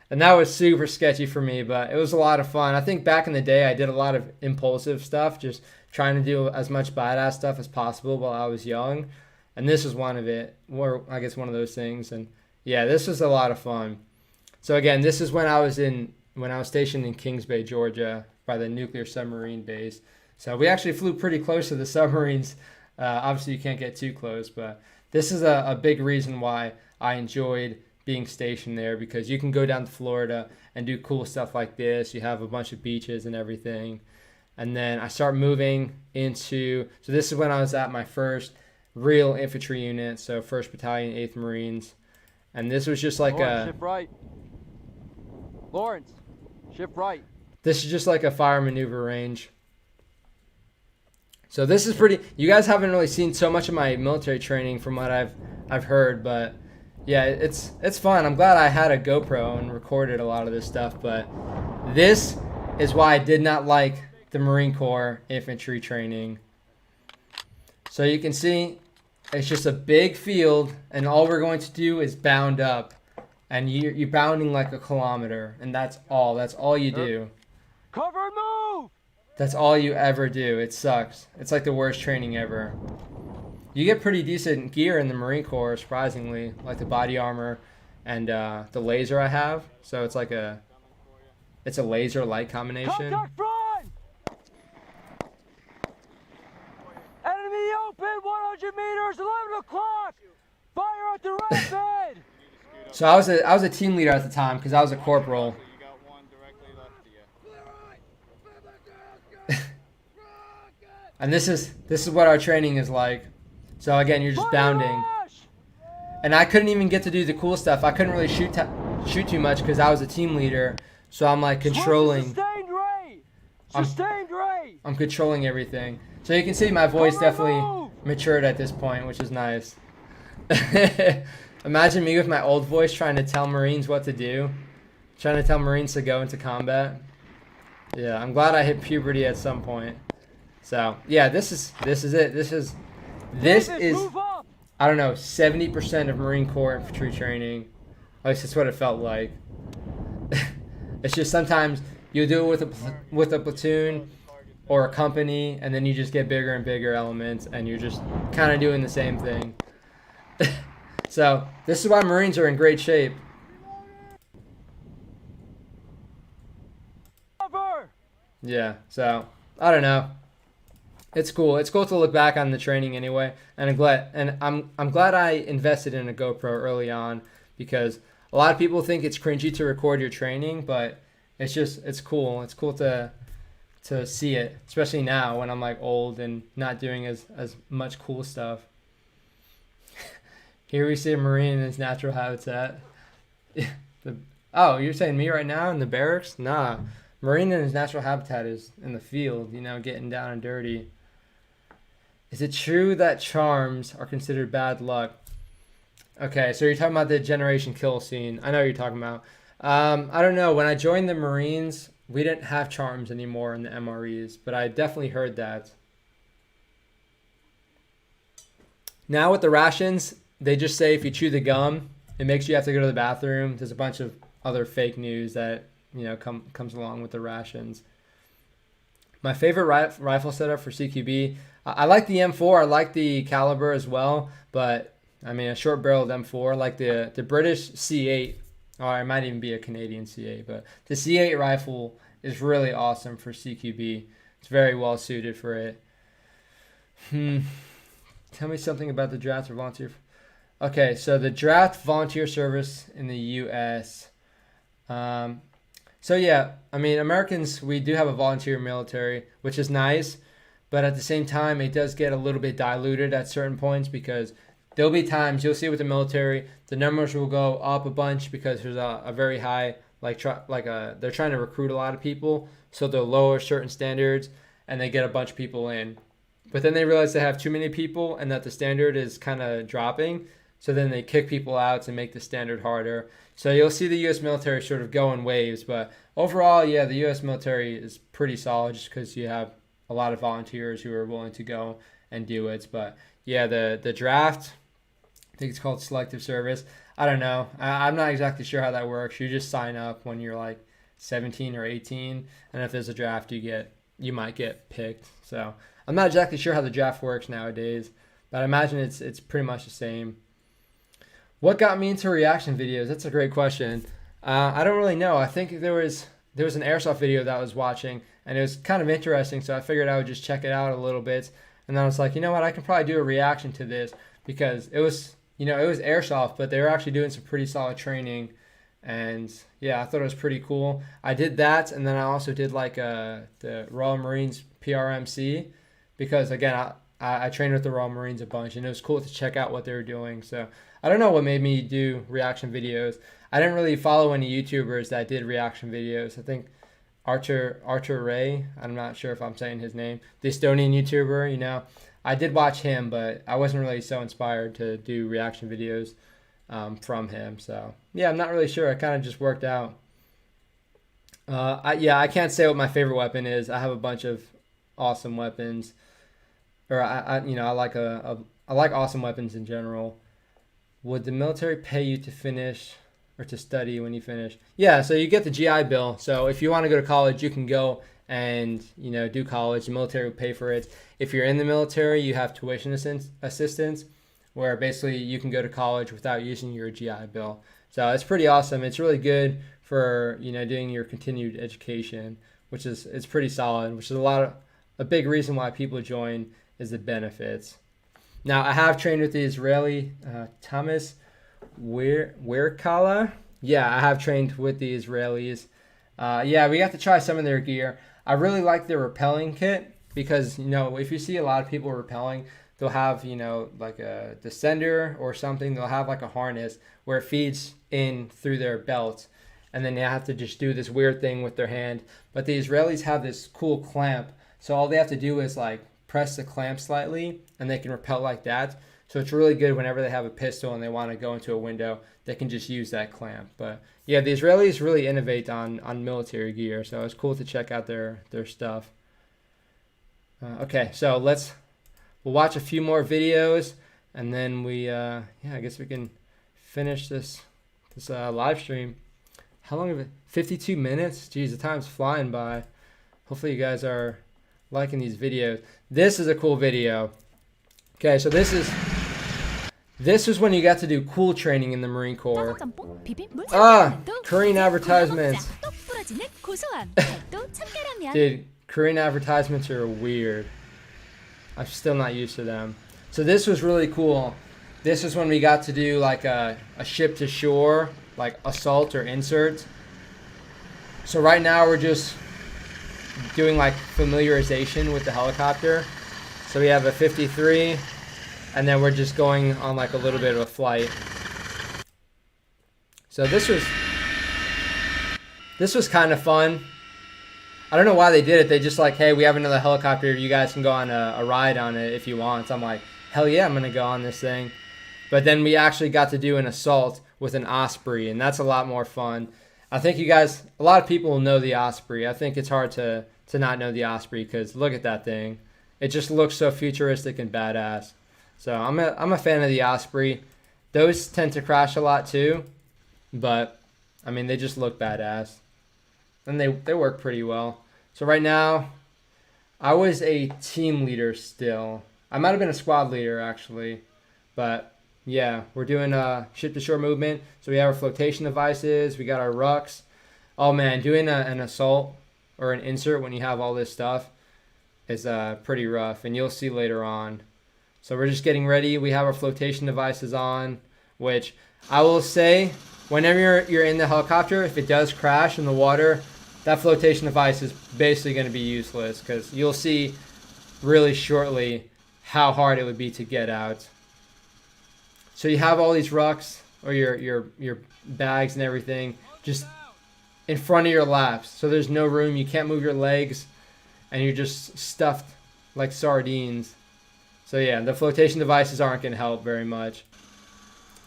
And that was super sketchy for me, but it was a lot of fun. I think back in the day, I did a lot of impulsive stuff, just trying to do as much badass stuff as possible while I was young. And this was one of it, or I guess one of those things. And yeah, this was a lot of fun. So again, this is when I was stationed in Kings Bay, Georgia, by the nuclear submarine base. So we actually flew pretty close to the submarines. Obviously, you can't get too close, but this is a big reason why I enjoyed being stationed there, because you can go down to Florida and do cool stuff like this. You have a bunch of beaches and everything. And then I start moving into, so this is when I was at my first real infantry unit, so 1st Battalion, 8th Marines. And this was just like Lawrence, shift right. Lawrence, shift right. This is just like a fire maneuver range. So this is pretty, you guys haven't really seen so much of my military training from what I've heard, but yeah, it's fun. I'm glad I had a GoPro and recorded a lot of this stuff, but this is why I did not like the Marine Corps infantry training. So you can see it's just a big field, and all we're going to do is bound up, and you're bounding like a kilometer, and that's all you do. Cover and move! That's all you ever do. It sucks. It's like the worst training ever. You get pretty decent gear in the Marine Corps, surprisingly, like the body armor and the laser I have. So it's like it's a laser light combination. Contact front! Enemy open, 100 meters, 11 o'clock! Fire at the rapid! So I was a team leader at the time because I was a corporal. And this is what our training is like. So again, you're just bounding. And I couldn't even get to do the cool stuff. I couldn't really shoot too much because I was a team leader. So I'm like controlling. Sustained rate! Sustained rate! I'm controlling everything. So you can see my voice definitely matured at this point, which is nice. Imagine me with my old voice trying to tell Marines what to do. Trying to tell Marines to go into combat. Yeah, I'm glad I hit puberty at some point. So yeah, this is it. This is I don't know, 70% of Marine Corps infantry training. At least that's what it felt like. It's just sometimes you do it with a platoon or a company, and then you just get bigger and bigger elements, and you're just kind of doing the same thing. So this is why Marines are in great shape. Yeah, so I don't know. It's cool. It's cool to look back on the training anyway, and I'm glad I invested in a GoPro early on, because a lot of people think it's cringy to record your training, but it's cool. It's cool to see it, especially now when I'm like old and not doing as much cool stuff. Here we see a Marine in his natural habitat. Oh, you're saying me right now in the barracks? Nah. Marine in his natural habitat is in the field, you know, getting down and dirty. Is it true that charms are considered bad luck? Okay, so you're talking about the generation kill scene. I know what you're talking about. I don't know. When I joined the Marines, we didn't have charms anymore in the MREs, but I definitely heard that. Now with the rations, they just say if you chew the gum, it makes you have to go to the bathroom. There's a bunch of other fake news that, you know, comes along with the rations. My favorite rifle setup for CQB, I like the M4. I like the caliber as well, but I mean a short barreled M4, like the British C8, or it might even be a Canadian C8, but the C8 rifle is really awesome for CQB. It's very well suited for it. Tell me something about the draft or volunteer. Okay, so the draft volunteer service in the U.S. So yeah, I mean, Americans, we do have a volunteer military, which is nice, but at the same time, it does get a little bit diluted at certain points because there'll be times you'll see with the military, the numbers will go up a bunch because there's a very high, they're trying to recruit a lot of people, so they'll lower certain standards and they get a bunch of people in. But then they realize they have too many people and that the standard is kind of dropping, so then they kick people out to make the standard harder. So you'll see the U.S. military sort of go in waves, but overall, yeah, the U.S. military is pretty solid just because you have a lot of volunteers who are willing to go and do it. But yeah, the draft, I think it's called selective service. I don't know. I'm not exactly sure how that works. You just sign up when you're like 17 or 18, and if there's a draft, you might get picked. So I'm not exactly sure how the draft works nowadays, but I imagine it's pretty much the same. What got me into reaction videos? That's a great question. I don't really know. I think there was an airsoft video that I was watching, and it was kind of interesting, so I figured I would just check it out a little bit. And then I was like, you know what? I can probably do a reaction to this because it was airsoft, but they were actually doing some pretty solid training. And yeah, I thought it was pretty cool. I did that, and then I also did like the Royal Marines PRMC because, again, I trained with the Royal Marines a bunch, and it was cool to check out what they were doing. So I don't know what made me do reaction videos. I didn't really follow any YouTubers that did reaction videos. I think Archer Ray, I'm not sure if I'm saying his name, the Estonian YouTuber, you know. I did watch him, but I wasn't really so inspired to do reaction videos from him. So yeah, I'm not really sure. It kind of just worked out. I can't say what my favorite weapon is. I have a bunch of awesome weapons, or I like awesome weapons in general. Would the military pay you to finish or to study when you finish? Yeah, so you get the GI Bill. So if you want to go to college, you can go and do college. The military will pay for it. If you're in the military, you have tuition assistance, where basically you can go to college without using your GI Bill. So it's pretty awesome. It's really good for doing your continued education, which is it's pretty solid. Which is a big reason why people join is the benefits. Now, I have trained with the Israeli Thomas Weirkala. Yeah, I have trained with the Israelis. We got to try some of their gear. I really like their rappelling kit because, if you see a lot of people rappelling, they'll have, like a descender or something. They'll have like a harness where it feeds in through their belt, and then they have to just do this weird thing with their hand. But the Israelis have this cool clamp, so all they have to do is like press the clamp slightly and they can rappel like that. So it's really good whenever they have a pistol and they want to go into a window, they can just use that clamp. But yeah, the Israelis really innovate on military gear, so it's cool to check out their stuff. Okay, so we'll watch a few more videos, and then I guess we can finish this live stream. How long of it? 52 minutes? Jeez, the time's flying by. Hopefully you guys are liking these videos. This is a cool video. Okay, so this is when you got to do cool training in the Marine Corps. Korean advertisements. Dude, Korean advertisements are weird. I'm still not used to them. So this was really cool. This is when we got to do like a ship to shore, like assault or insert. So right now we're just doing like familiarization with the helicopter. So we have a 53, and then we're just going on like a little bit of a flight. So this was kind of fun. I don't know why they did it. They just like, hey, we have another helicopter. You guys can go on a ride on it if you want. So I'm like, hell yeah, I'm going to go on this thing. But then we actually got to do an assault with an Osprey, and that's a lot more fun. I think you guys, a lot of people will know the Osprey. I think it's hard to not know the Osprey because look at that thing. It just looks so futuristic and badass. So I'm a fan of the Osprey. Those tend to crash a lot too, but I mean, they just look badass. And they work pretty well. So right now, I was a team leader still. I might have been a squad leader actually. But yeah, we're doing a ship-to-shore movement. So we have our flotation devices. We got our rucks. Oh man, doing an assault or an insert when you have all this stuff is pretty rough. And you'll see later on. So we're just getting ready. We have our flotation devices on. Which I will say, whenever you're in the helicopter, if it does crash in the water, that flotation device is basically going to be useless because you'll see really shortly how hard it would be to get out. So you have all these rucks or your bags and everything just in front of your laps. So there's no room. You can't move your legs and you're just stuffed like sardines. So yeah, the flotation devices aren't going to help very much.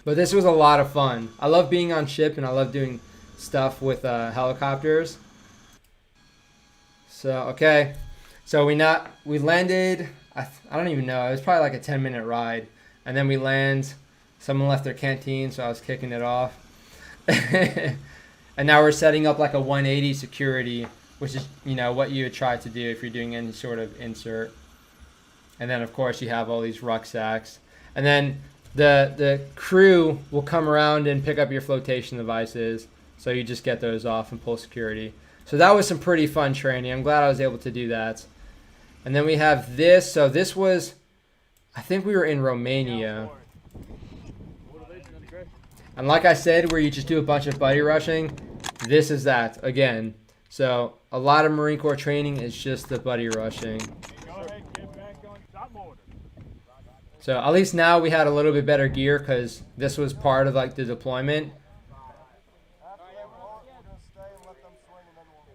But this was a lot of fun. I love being on ship and I love doing stuff with helicopters. So, okay. So we landed, I don't even know. It was probably like a 10-minute ride. And then we land. Someone left their canteen, so I was kicking it off. And now we're setting up like a 180 security, which is, you know, what you would try to do if you're doing any sort of insert. And then, of course, you have all these rucksacks. And then the crew will come around and pick up your flotation devices. So you just get those off and pull security. So that was some pretty fun training. I'm glad I was able to do that. And then we have this. So this was, I think we were in Romania. And like I said, where you just do a bunch of buddy rushing, this is that again. So a lot of Marine Corps training is just the buddy rushing. So at least now we had a little bit better gear because this was part of like the deployment.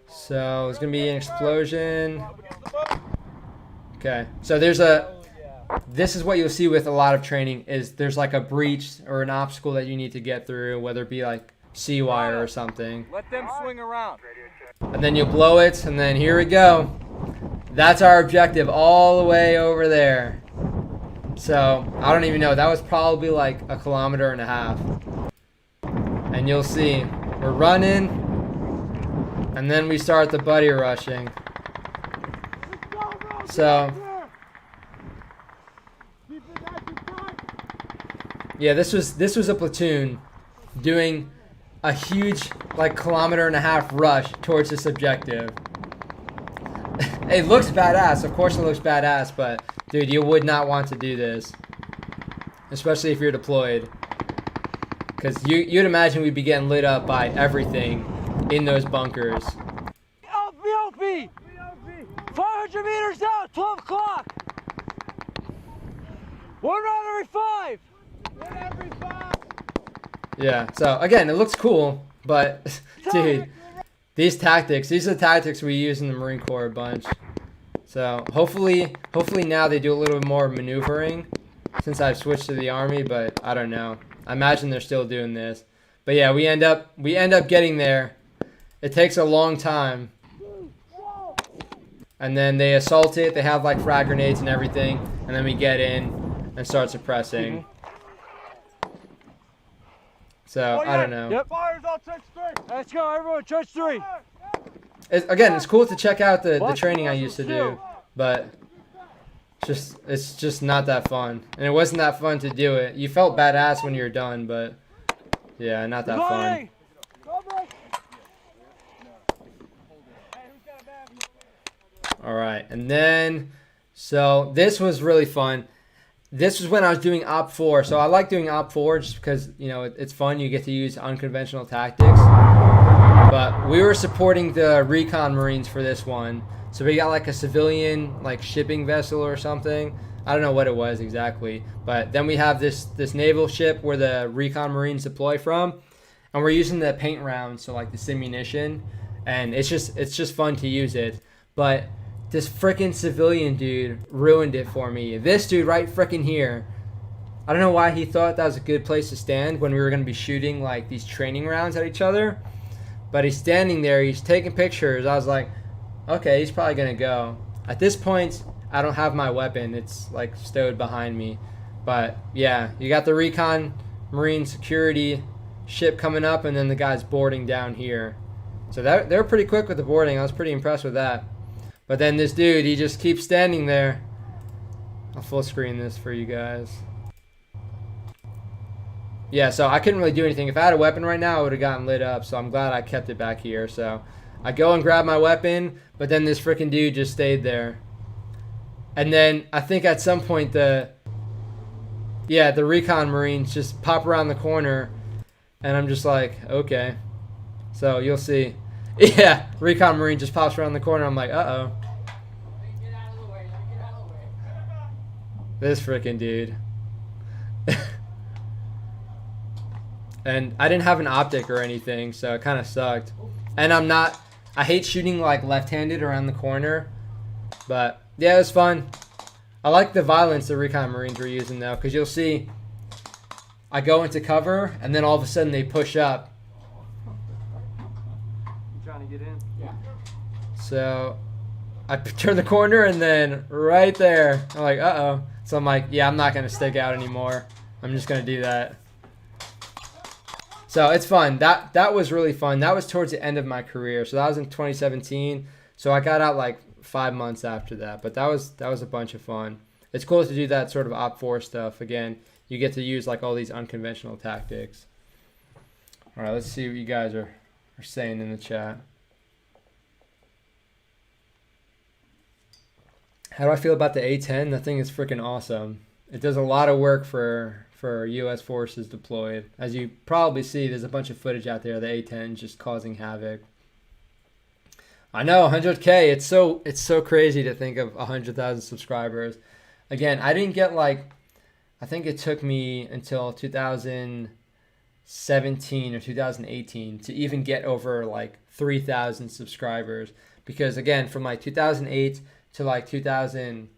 So it's going to be an explosion. Okay. So this is what you'll see with a lot of training is there's like a breach or an obstacle that you need to get through, whether it be like sea wire or something. Let them swing around. And then you'll blow it, and then here we go. That's our objective all the way over there. So I don't even know. That was probably like 1.5 kilometers. And you'll see we're running. And then we start the buddy rushing. So, yeah, this was a platoon doing a huge, like 1.5 kilometer rush towards this objective. It looks badass. Of course it looks badass, but dude, you would not want to do this. Especially if you're deployed. Because you'd imagine we'd be getting lit up by everything in those bunkers. LVOP! 500 meters out, 12 o'clock! 1 round every 5! 1 every 5! Yeah, so again, it looks cool, but dude, these are the tactics we use in the Marine Corps a bunch. So hopefully now they do a little bit more maneuvering since I've switched to the Army, but I don't know. I imagine they're still doing this. But yeah, we end up getting there. It takes a long time. And then they assault it. They have like frag grenades and everything. And then we get in and start suppressing. So, I don't know. Yep. Fires on trench 3. Let's go, everyone, trench 3. Again, it's cool to check out the training I used to do. But it's just not that fun. And it wasn't that fun to do it. You felt badass when you were done, but yeah, not that fun. Alright, and then, so this was really fun. This was when I was doing Op 4. So I like doing Op 4 just because, you know, it's fun. You get to use unconventional tactics. But we were supporting the recon Marines for this one. So we got like a civilian, like shipping vessel or something. I don't know what it was exactly, but then we have this naval ship where the recon marines deploy from, and we're using the paint rounds, so like the simunition, and it's just fun to use it. But this freaking civilian dude ruined it for me. This dude right freaking here. I don't know why he thought that was a good place to stand when we were going to be shooting like these training rounds at each other. But he's standing there, he's taking pictures. I was like, okay, he's probably going to go. At this point, I don't have my weapon. It's like stowed behind me. But yeah, you got the recon marine security ship coming up, and then the guys boarding down here. So they're pretty quick with the boarding. I was pretty impressed with that. But then this dude, he just keeps standing there. I'll full screen this for you guys. Yeah, so I couldn't really do anything. If I had a weapon right now, I would have gotten lit up. So I'm glad I kept it back here. So I go and grab my weapon, but then this freaking dude just stayed there. And then I think at some point the recon marines just pop around the corner, and I'm just like, okay. So you'll see. Yeah, recon marine just pops around the corner. I'm like, uh-oh. This freaking dude. And I didn't have an optic or anything, so it kind of sucked. And I hate shooting like left-handed around the corner. But yeah, it was fun. I like the violence the recon marines were using though, because you'll see I go into cover and then all of a sudden they push up. You trying to get in? Yeah. So I turn the corner and then right there, I'm like, uh-oh. So I'm like, yeah, I'm not going to stick out anymore. I'm just going to do that. So it's fun. That was really fun. That was towards the end of my career. So that was in 2017. So I got out like 5 months after that. But that was a bunch of fun. It's cool to do that sort of Op 4 stuff. Again, you get to use like all these unconventional tactics. All right, let's see what you guys are saying in the chat. How do I feel about the A-10? That thing is freaking awesome. It does a lot of work for U.S. forces deployed. As you probably see, there's a bunch of footage out there of the A-10 just causing havoc. I know, 100K. It's so crazy to think of 100,000 subscribers. Again, I didn't get like, I think it took me until 2017 or 2018 to even get over like 3,000 subscribers. Because again, from like 2008 to like 2000,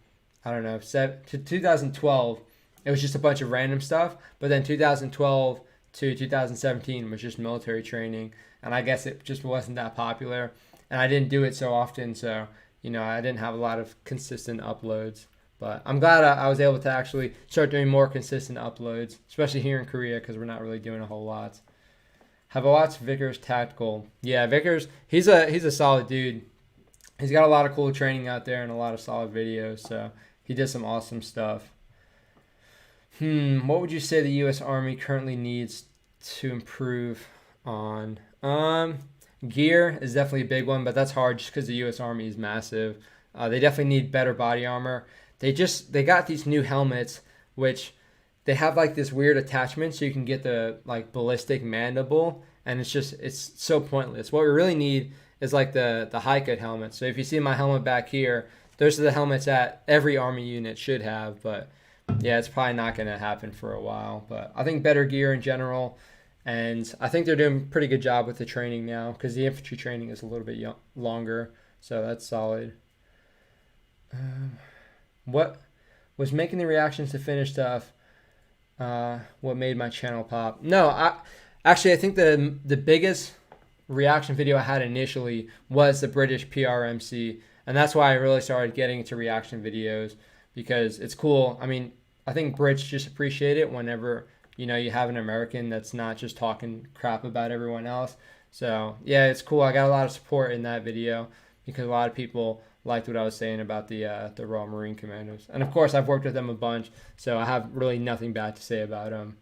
I don't know, to 2012, it was just a bunch of random stuff. But then 2012 to 2017 was just military training. And I guess it just wasn't that popular. And I didn't do it so often. So, you know, I didn't have a lot of consistent uploads. But I'm glad I was able to actually start doing more consistent uploads, especially here in Korea, because we're not really doing a whole lot. Have I watched Vickers Tactical? Yeah, Vickers, he's a solid dude. He's got a lot of cool training out there and a lot of solid videos. So he did some awesome stuff. What would you say the U.S. Army currently needs to improve on? Gear is definitely a big one, but that's hard just because the U.S. Army is massive. They definitely need better body armor. They got these new helmets, which they have like this weird attachment so you can get the like ballistic mandible, and it's so pointless. What we really need is like the high cut helmet. So if you see my helmet back here, those are the helmets that every Army unit should have, but yeah, it's probably not going to happen for a while. But I think better gear in general, and I think they're doing a pretty good job with the training now because the infantry training is a little bit longer, so that's solid. What was making the reactions to Finnish stuff? What made my channel pop? No, I think the biggest reaction video I had initially was the British PRMC, and that's why I really started getting into reaction videos because it's cool. I mean, I think Brits just appreciate it whenever you have an American that's not just talking crap about everyone else. So yeah, it's cool. I got a lot of support in that video because a lot of people liked what I was saying about the Royal Marine Commandos. And of course, I've worked with them a bunch, so I have really nothing bad to say about them.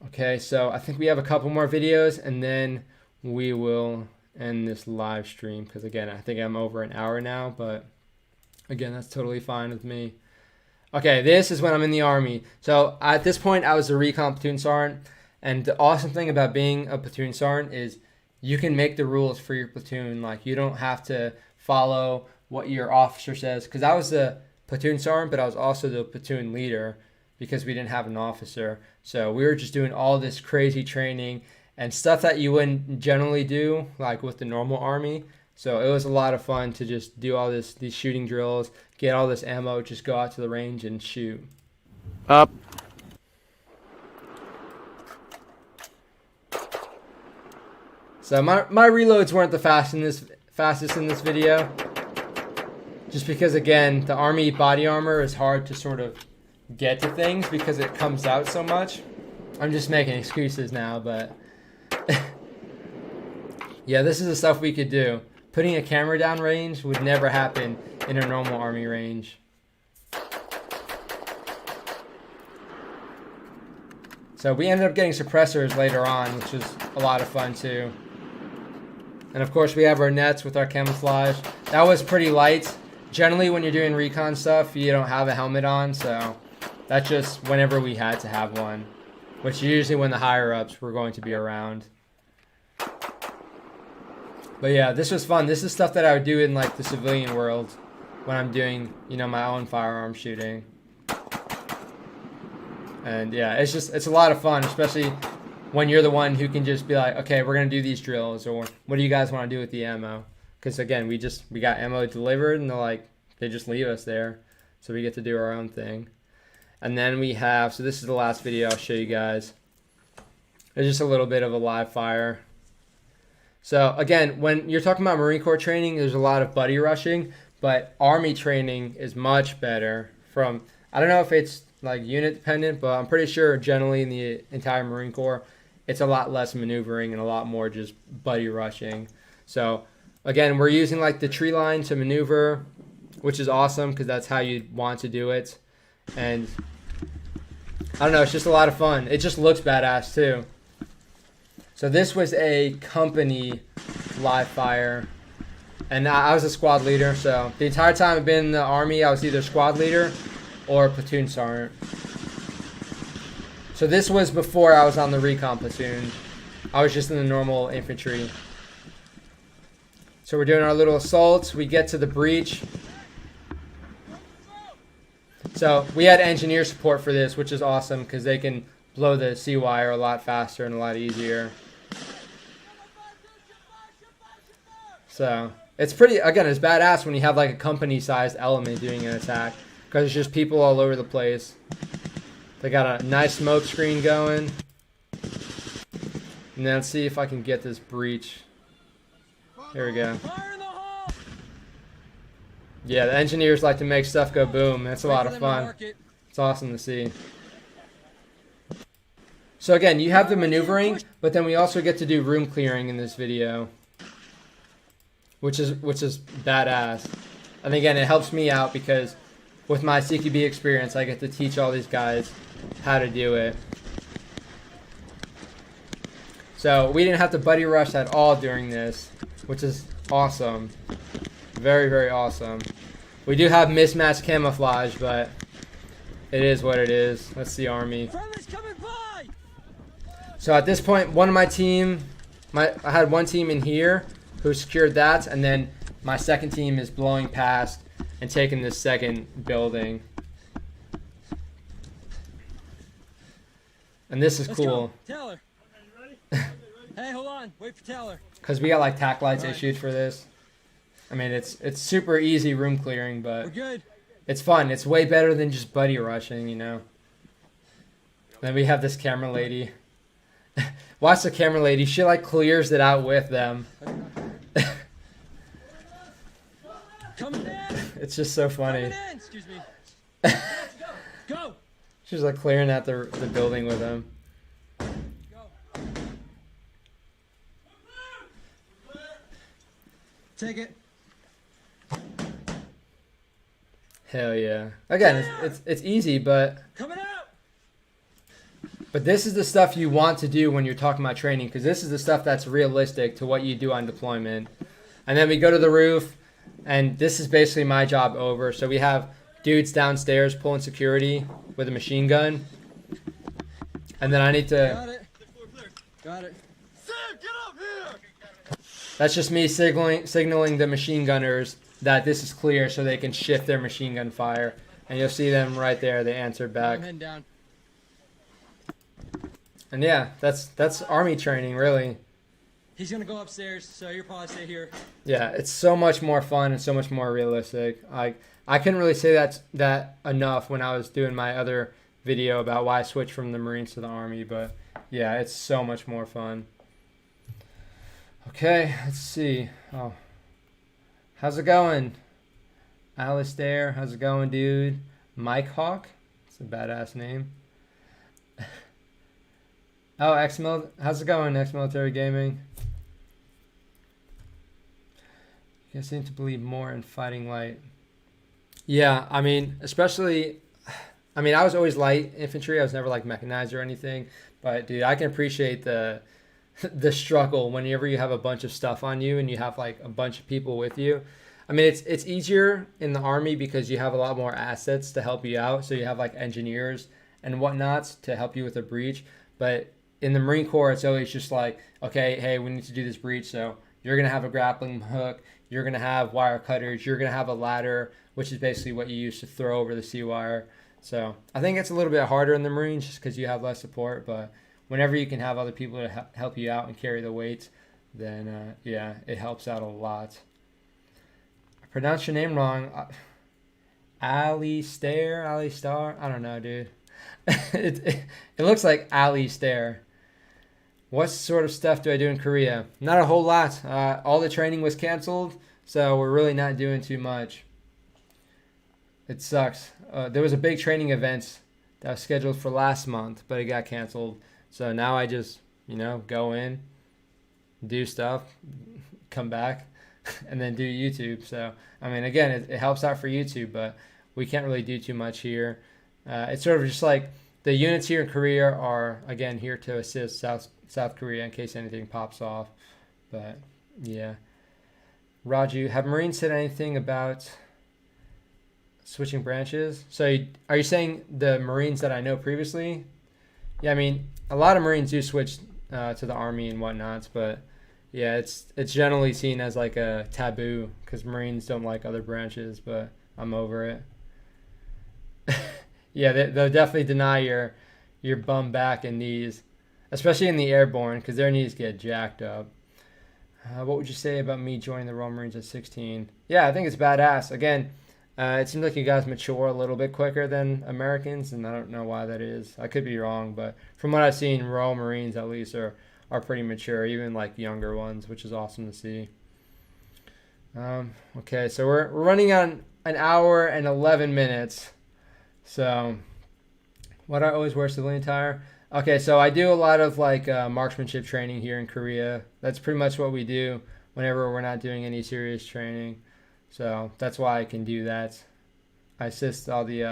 Okay, so I think we have a couple more videos, and then we will end this live stream, because again, I think I'm over an hour now, but again, that's totally fine with me. Okay, this is when I'm in the Army. So at this point, I was a recon platoon sergeant, and the awesome thing about being a platoon sergeant is you can make the rules for your platoon. Like, you don't have to follow what your officer says, because that was the platoon sergeant, but I was also the platoon leader because we didn't have an officer. So we were just doing all this crazy training and stuff that you wouldn't generally do, like with the normal army. So it was a lot of fun to just do all these shooting drills, get all this ammo, just go out to the range and shoot. Up. So my reloads weren't the fastest in this video. Just because, again, the army body armor is hard to sort of get to things because it comes out so much. I'm just making excuses now, but yeah, this is the stuff we could do. Putting a camera down range would never happen in a normal army range. So we ended up getting suppressors later on, which was a lot of fun too. And of course we have our nets with our camouflage. That was pretty light. Generally when you're doing recon stuff, you don't have a helmet on, so that's just whenever we had to have one. Which is usually when the higher ups were going to be around. But yeah, this was fun. This is stuff that I would do in like the civilian world when I'm doing, you know, my own firearm shooting. And yeah, it's a lot of fun, especially when you're the one who can just be like, okay, we're going to do these drills, or what do you guys want to do with the ammo? Because again, we got ammo delivered and they just leave us there. So we get to do our own thing. And then we have, so this is the last video I'll show you guys. It's just a little bit of a live fire. So again, when you're talking about Marine Corps training, there's a lot of buddy rushing, but Army training is much better from, I don't know if it's like unit dependent, but I'm pretty sure generally in the entire Marine Corps, it's a lot less maneuvering and a lot more just buddy rushing. So again, we're using like the tree line to maneuver, which is awesome because that's how you want to do it. And I don't know, it's just a lot of fun. It just looks badass too. So this was a company live fire, and I was a squad leader. So the entire time I've been in the Army, I was either squad leader or platoon sergeant. So this was before I was on the recon platoon. I was just in the normal infantry. So we're doing our little assaults. We get to the breach. So we had engineer support for this, which is awesome because they can blow the C-wire a lot faster and a lot easier. So it's pretty, again, it's badass when you have like a company-sized element doing an attack because it's just people all over the place. They got a nice smoke screen going. And then let's see if I can get this breach. Here we go. Yeah, the engineers like to make stuff go boom. That's a lot of fun. It's awesome to see. So again, you have the maneuvering, but then we also get to do room clearing in this video, which is badass. And again, it helps me out because with my CQB experience, I get to teach all these guys how to do it. So we didn't have to buddy rush at all during this, which is awesome. Very, very awesome. We do have mismatched camouflage, but it is what it is. That's the Army. So at this point, one of my team, I had one team in here who secured that, and then my second team is blowing past and taking this second building. And this is cool. Taylor. Hey, hold on. Wait for Taylor. Because we got like tack lights issued for this. I mean, it's super easy room clearing, but We're good. it's fun. It's way better than just buddy rushing, you know. Then we have this camera lady. Watch the camera lady. She like clears it out with them. Coming in. It's just so funny. Coming in. Excuse me. Go. She's like clearing out the building with them. Go. Take it. Hell yeah. Again, it's easy, but Coming out. this is the stuff you want to do when you're talking about training, because this is the stuff that's realistic to what you do on deployment. And then we go to the roof, and this is basically my job over. So we have dudes downstairs pulling security with a machine gun. And then I need to... Got it. Got it. That's just me signaling the machine gunners that this is clear so they can shift their machine gun fire. And you'll see them right there. They answered back. I'm heading down. And yeah, that's Army training, really. He's gonna go upstairs, so you'll probably stay here. Yeah, it's so much more fun and so much more realistic. I couldn't really say that enough when I was doing my other video about why I switched from the Marines to the Army, but yeah, it's so much more fun. Okay, let's see. Oh, how's it going? Alistair, how's it going, dude? Mike Hawk, it's a badass name. Oh, how's it going, ex-military gaming? You guys seem to believe more in fighting light. Yeah, I mean, especially, I mean, I was always light infantry. I was never like mechanized or anything. But dude, I can appreciate the struggle whenever you have a bunch of stuff on you and you have like a bunch of people with you. I mean, it's easier in the Army because you have a lot more assets to help you out. So you have like engineers and whatnots to help you with a breach. But in the Marine Corps, it's always just like, okay, hey, we need to do this breach. So you're going to have a grappling hook. You're going to have wire cutters. You're going to have a ladder, which is basically what you use to throw over the C-wire. So I think it's a little bit harder in the Marines just because you have less support. But whenever you can have other people to help you out and carry the weights, then, yeah, it helps out a lot. I pronounced your name wrong. Alistair? I don't know, dude. It looks like Alistair. What sort of stuff do I do in Korea? Not a whole lot. All the training was canceled, so we're really not doing too much. It sucks. There was a big training event that was scheduled for last month, but it got canceled. So now I just, go in, do stuff, come back, and then do YouTube. So, I mean, again, it helps out for YouTube, but we can't really do too much here. It's sort of just like the units here in Korea are, again, here to assist South Korea in case anything pops off. But, yeah. Raju, have Marines said anything about switching branches? So are you saying the Marines that I know previously? Yeah, I mean, a lot of Marines do switch to the Army and whatnots, but yeah, it's generally seen as like a taboo because Marines don't like other branches, but I'm over it. Yeah, they'll definitely deny your bum back and knees, especially in the airborne because their knees get jacked up. What would you say about me joining the Royal Marines at 16? Yeah, I think it's badass. Again, it seems like you guys mature a little bit quicker than Americans, and I don't know why that is. I could be wrong, but from what I've seen, Royal Marines at least are pretty mature, even like younger ones, which is awesome to see. Okay, so we're running on an hour and 11 minutes. So, what I always wear civilian attire? Okay, so I do a lot of like marksmanship training here in Korea. That's pretty much what we do whenever we're not doing any serious training. So that's why I can do that. I assist all the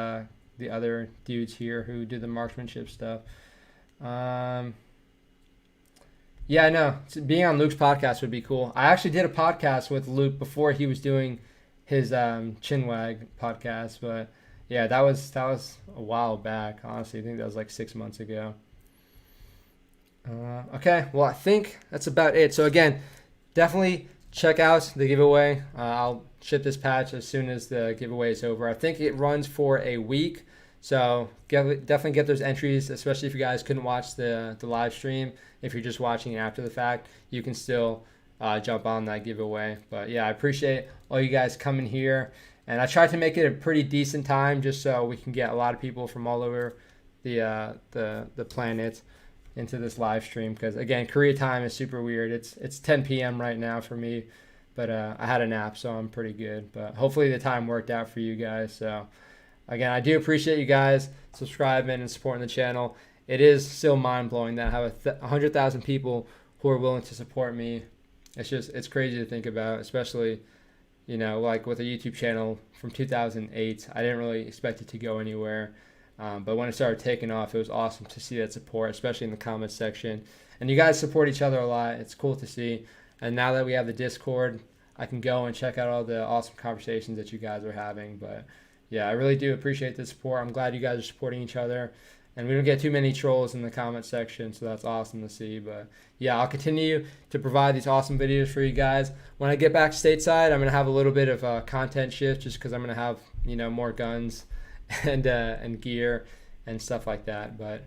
other dudes here who do the marksmanship stuff. Yeah, I know. Being on Luke's podcast would be cool. I actually did a podcast with Luke before he was doing his Chinwag podcast, but yeah, that was a while back. Honestly, I think that was like 6 months ago. Okay, well, I think that's about it. So again, definitely check out the giveaway. I'll ship this patch as soon as the giveaway is over. I think it runs for a week, so definitely get those entries, especially if you guys couldn't watch the live stream. If you're just watching it after the fact, you can still jump on that giveaway. But yeah, I appreciate all you guys coming here. And I tried to make it a pretty decent time just so we can get a lot of people from all over the planet into this live stream. Because, again, Korea time is super weird. It's 10 p.m. right now for me. But I had a nap, so I'm pretty good. But hopefully the time worked out for you guys. So, again, I do appreciate you guys subscribing and supporting the channel. It is still mind-blowing that I have 100,000 people who are willing to support me. It's crazy to think about, especially, like with a YouTube channel from 2008. I didn't really expect it to go anywhere. But when it started taking off, it was awesome to see that support, especially in the comments section. And you guys support each other a lot. It's cool to see. And now that we have the Discord, I can go and check out all the awesome conversations that you guys are having. But yeah, I really do appreciate the support. I'm glad you guys are supporting each other. And we don't get too many trolls in the comment section, so that's awesome to see. But yeah, I'll continue to provide these awesome videos for you guys. When I get back stateside, I'm gonna have a little bit of a content shift, just because I'm gonna have more guns and gear and stuff like that. But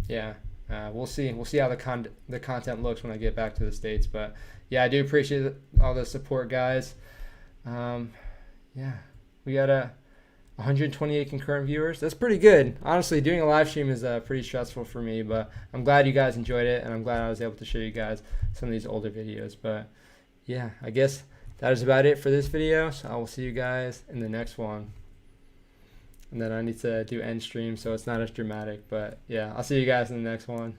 yeah, we'll see. We'll see how the content looks when I get back to the States. But yeah, I do appreciate all the support, guys. Yeah, we got 128 concurrent viewers. That's pretty good. Honestly, doing a live stream is pretty stressful for me, but I'm glad you guys enjoyed it, and I'm glad I was able to show you guys some of these older videos. But yeah, I guess that is about it for this video, so I will see you guys in the next one. And then I need to do end stream, so it's not as dramatic, but yeah, I'll see you guys in the next one.